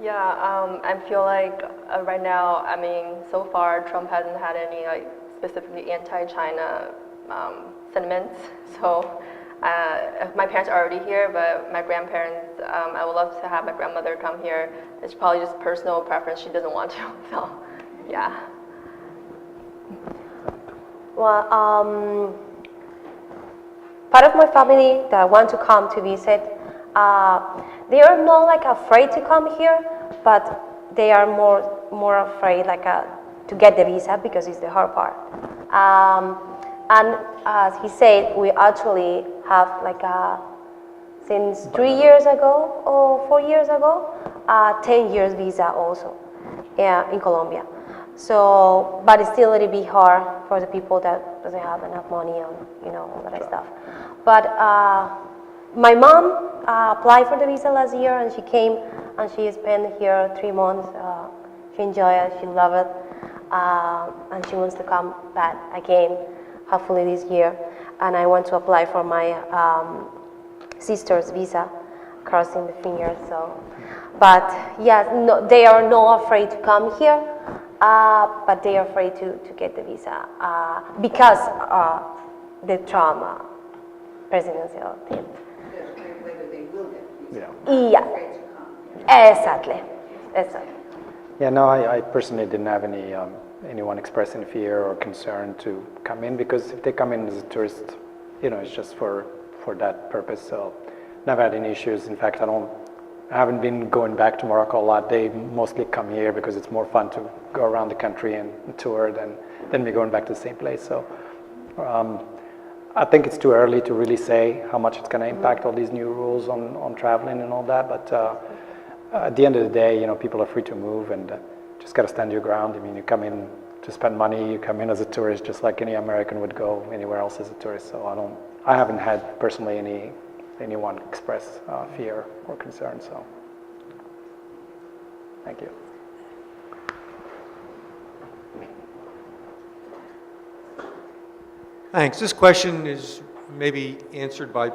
Speaker 9: Yeah, I feel like right now, I mean, so far Trump hasn't had any like specifically anti-China sentiments. So my parents are already here, but my grandparents, I would love to have my grandmother come here. It's probably just personal preference. She doesn't want to. So, yeah.
Speaker 8: Well, part of my family that want to come to visit, they are not like afraid to come here, but they are more afraid like to get the visa because it's the hard part. And as he said, we actually have like since 3 years ago or 4 years ago, 10 years visa also in Colombia. So, but it's still a little bit hard for the people that doesn't have enough money and all that stuff. But my mom applied for the visa last year, and she came and she spent here 3 months. She enjoyed it, she loved it, and she wants to come back again, hopefully this year. And I want to apply for my sister's visa, crossing the fingers. So, but yes, no, they are not afraid to come here, but they are afraid to get the visa because the Trump presidential thing.
Speaker 16: whether they will get the visa.
Speaker 8: Yeah, exactly.
Speaker 7: Yeah, no, I personally didn't have anyone expressing fear or concern to come in, because if they come in as a tourist, it's just for that purpose. So never had any issues. In fact, I haven't been going back to Morocco a lot. They mostly come here because it's more fun to go around the country and tour than me going back to the same place. So I think it's too early to really say how much it's going to impact all these new rules on traveling and all that. But at the end of the day, people are free to move, and just got to stand your ground. I mean, you come in to spend money, you come in as a tourist just like any American would go anywhere else as a tourist. So I haven't had personally anyone express fear or concern. So thank you.
Speaker 17: Thanks. This question is maybe answered by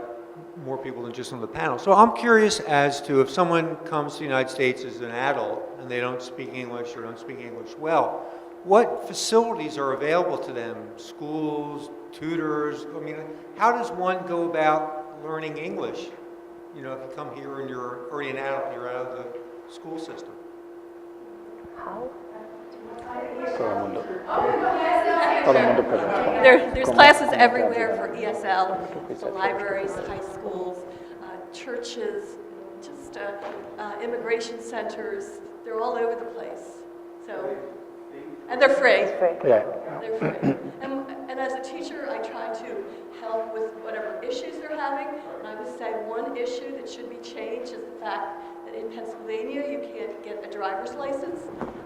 Speaker 17: more people than just on the panel. So I'm curious as to if someone comes to the United States as an adult and they don't speak English or don't speak English well, what facilities are available to them? Schools, tutors? I mean, how does one go about learning English? If you come here and you're already an adult and you're out of the school system.
Speaker 8: How?
Speaker 3: There's classes everywhere for ESL, so libraries, high schools, churches, just immigration centers. They're all over the place. So, and they're free.
Speaker 7: Yeah.
Speaker 3: They're free. And as a teacher, I try to help with whatever issues they're having. And I would say one issue that should be changed is the fact that in Pennsylvania, you can't get a driver's license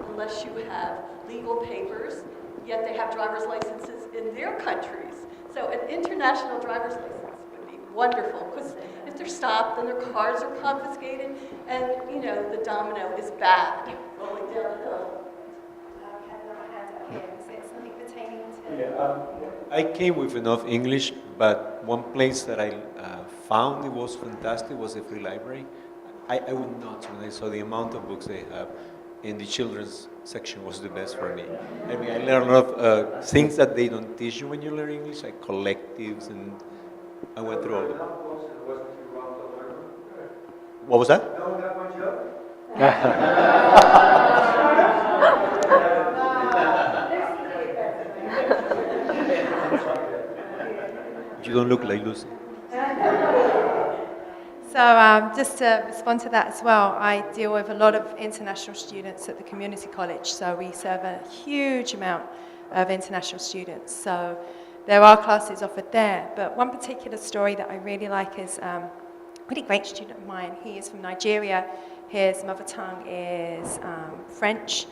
Speaker 3: unless you have legal papers, yet they have driver's licenses in their countries. So an international driver's license would be wonderful, because if they're stopped, then their cars are confiscated, and the domino is bad rolling down the hill.
Speaker 1: Is it something pertaining to?
Speaker 17: I came with enough English, but one place that I found it was fantastic was the free library. I would not when I saw the amount of books they have, and the children's section was the best for me. I mean, I learned a lot of things that they don't teach you when you learn English, like collectives, and I went through all of them. What was that? You don't look like Lucy.
Speaker 1: So just to respond to that as well, I deal with a lot of international students at the community college. So we serve a huge amount of international students. So there are classes offered there. But one particular story that I really like is a really great student of mine. He is from Nigeria. His mother tongue is French.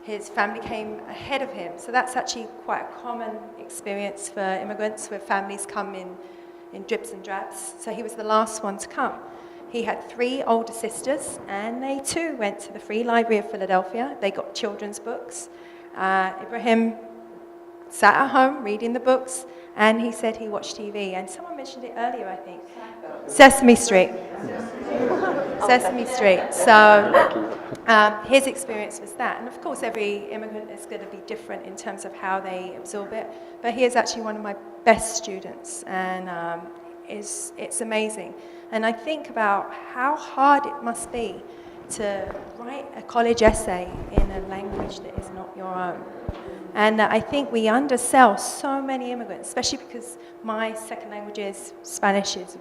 Speaker 1: His family came ahead of him. So that's actually quite a common experience for immigrants, where families come in drips and drabs. So he was the last one to come. He had 3 older sisters, and they too went to the Free Library of Philadelphia. They got children's books. Ibrahim sat at home reading the books, and he said he watched TV. And someone mentioned it earlier, I think. Sesame Street. Sesame Street. So his experience was that. And of course, every immigrant is going to be different in terms of how they absorb it. But he is actually one of my best students, and it's amazing. And I think about how hard it must be to write a college essay in a language that is not your own. And I think we undersell so many immigrants, especially because my second language is Spanish is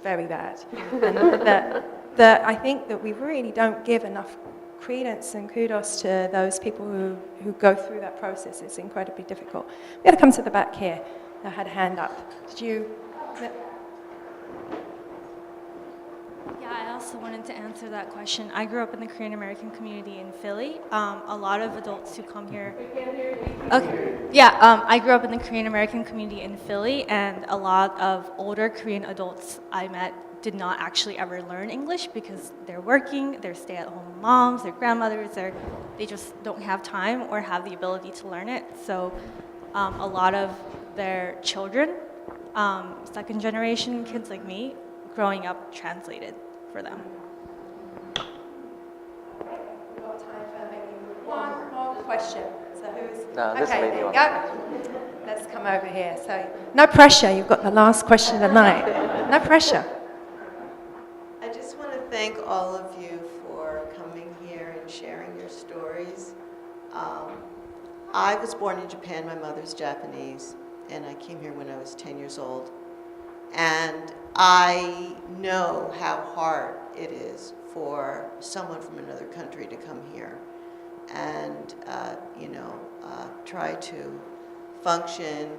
Speaker 1: very bad. And that I think that we really don't give enough credence and kudos to those people who go through that process. It's incredibly difficult. We got to come to the back here. I had a hand up. Did you?
Speaker 18: Yeah, I also wanted to answer that question. I grew up in the Korean American community in Philly. A lot of adults who come here. Okay. Yeah, I grew up in the Korean American community in Philly, and a lot of older Korean adults I met did not actually ever learn English because they're working, they're stay-at-home moms, they're grandmothers, they just don't have time or have the ability to learn it. So a lot of their children, second generation kids like me, growing up translated for them.
Speaker 1: We've got time for maybe one more question. So who's?
Speaker 10: No, this
Speaker 1: okay,
Speaker 10: lady
Speaker 1: there you
Speaker 10: on.
Speaker 1: go. Let's come over here. So no pressure. You've got the last question of the night. No pressure.
Speaker 19: I just want to thank all of you for coming here and sharing your stories. I was born in Japan. My mother's Japanese, and I came here when I was 10 years old. And I know how hard it is for someone from another country to come here and, try to function.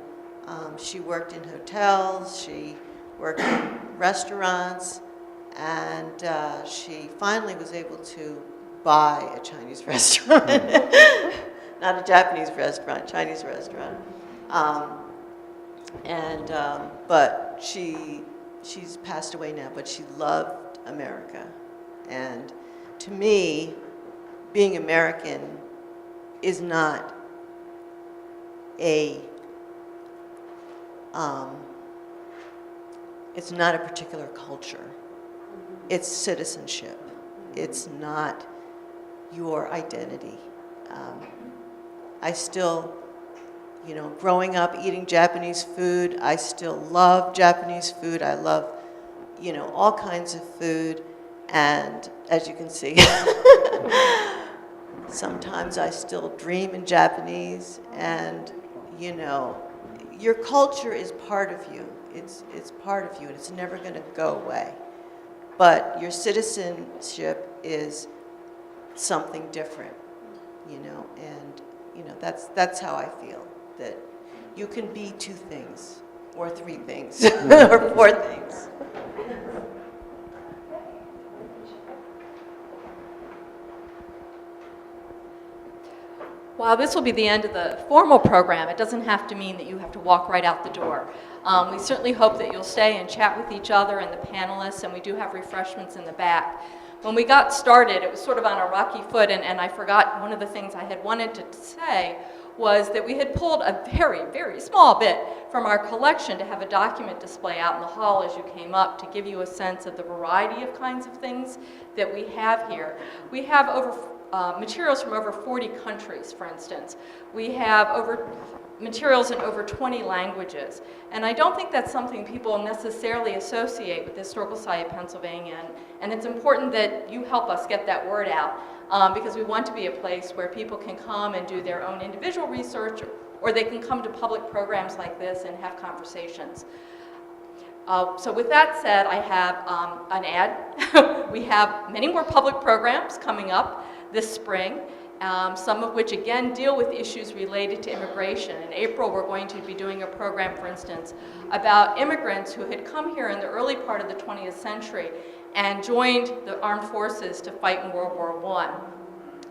Speaker 19: She worked in hotels, she worked in restaurants, and she finally was able to buy a Chinese restaurant. Not a Japanese restaurant, Chinese restaurant. But she's passed away now, but she loved America. And to me, being American is not it's not a particular culture. It's citizenship. It's not your identity. I still, growing up eating Japanese food, I still love Japanese food. I love, all kinds of food. And as you can see, sometimes I still dream in Japanese. And, your culture is part of you. It's part of you, and it's never going to go away. But your citizenship is something different, and that's how I feel, that you can be 2 things, or 3 things, or 4 things.
Speaker 20: While this will be the end of the formal program, it doesn't have to mean that you have to walk right out the door. We certainly hope that you'll stay and chat with each other and the panelists, and we do have refreshments in the back. When we got started, it was sort of on a rocky foot, and I forgot one of the things I had wanted to say was that we had pulled a very, very small bit from our collection to have a document display out in the hall as you came up to give you a sense of the variety of kinds of things that we have here. We have materials from over 40 countries, for instance. We have materials in over 20 languages. And I don't think that's something people necessarily associate with the Historical Society of Pennsylvania. And it's important that you help us get that word out because we want to be a place where people can come and do their own individual research, or they can come to public programs like this and have conversations. So with that said, I have an ad. We have many more public programs coming up this spring, some of which again deal with issues related to immigration. In April, we're going to be doing a program, for instance, about immigrants who had come here in the early part of the 20th century and joined the armed forces to fight in World War I,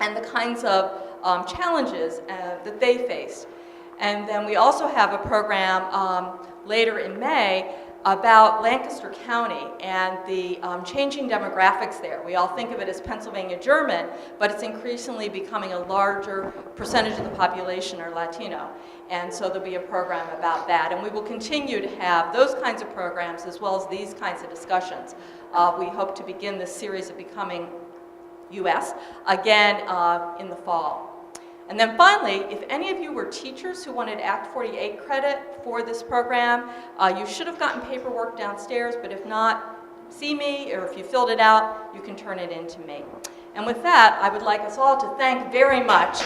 Speaker 20: and the kinds of challenges that they faced. And then we also have a program later in May about Lancaster County and the changing demographics there. We all think of it as Pennsylvania German, but it's increasingly becoming a larger percentage of the population are Latino. And so there'll be a program about that. And we will continue to have those kinds of programs as well as these kinds of discussions. We hope to begin this series of Becoming U.S. again in the fall. And then finally, if any of you were teachers who wanted Act 48 credit for this program, you should have gotten paperwork downstairs, but if not, see me, or if you filled it out, you can turn it in to me. And with that, I would like us all to thank very much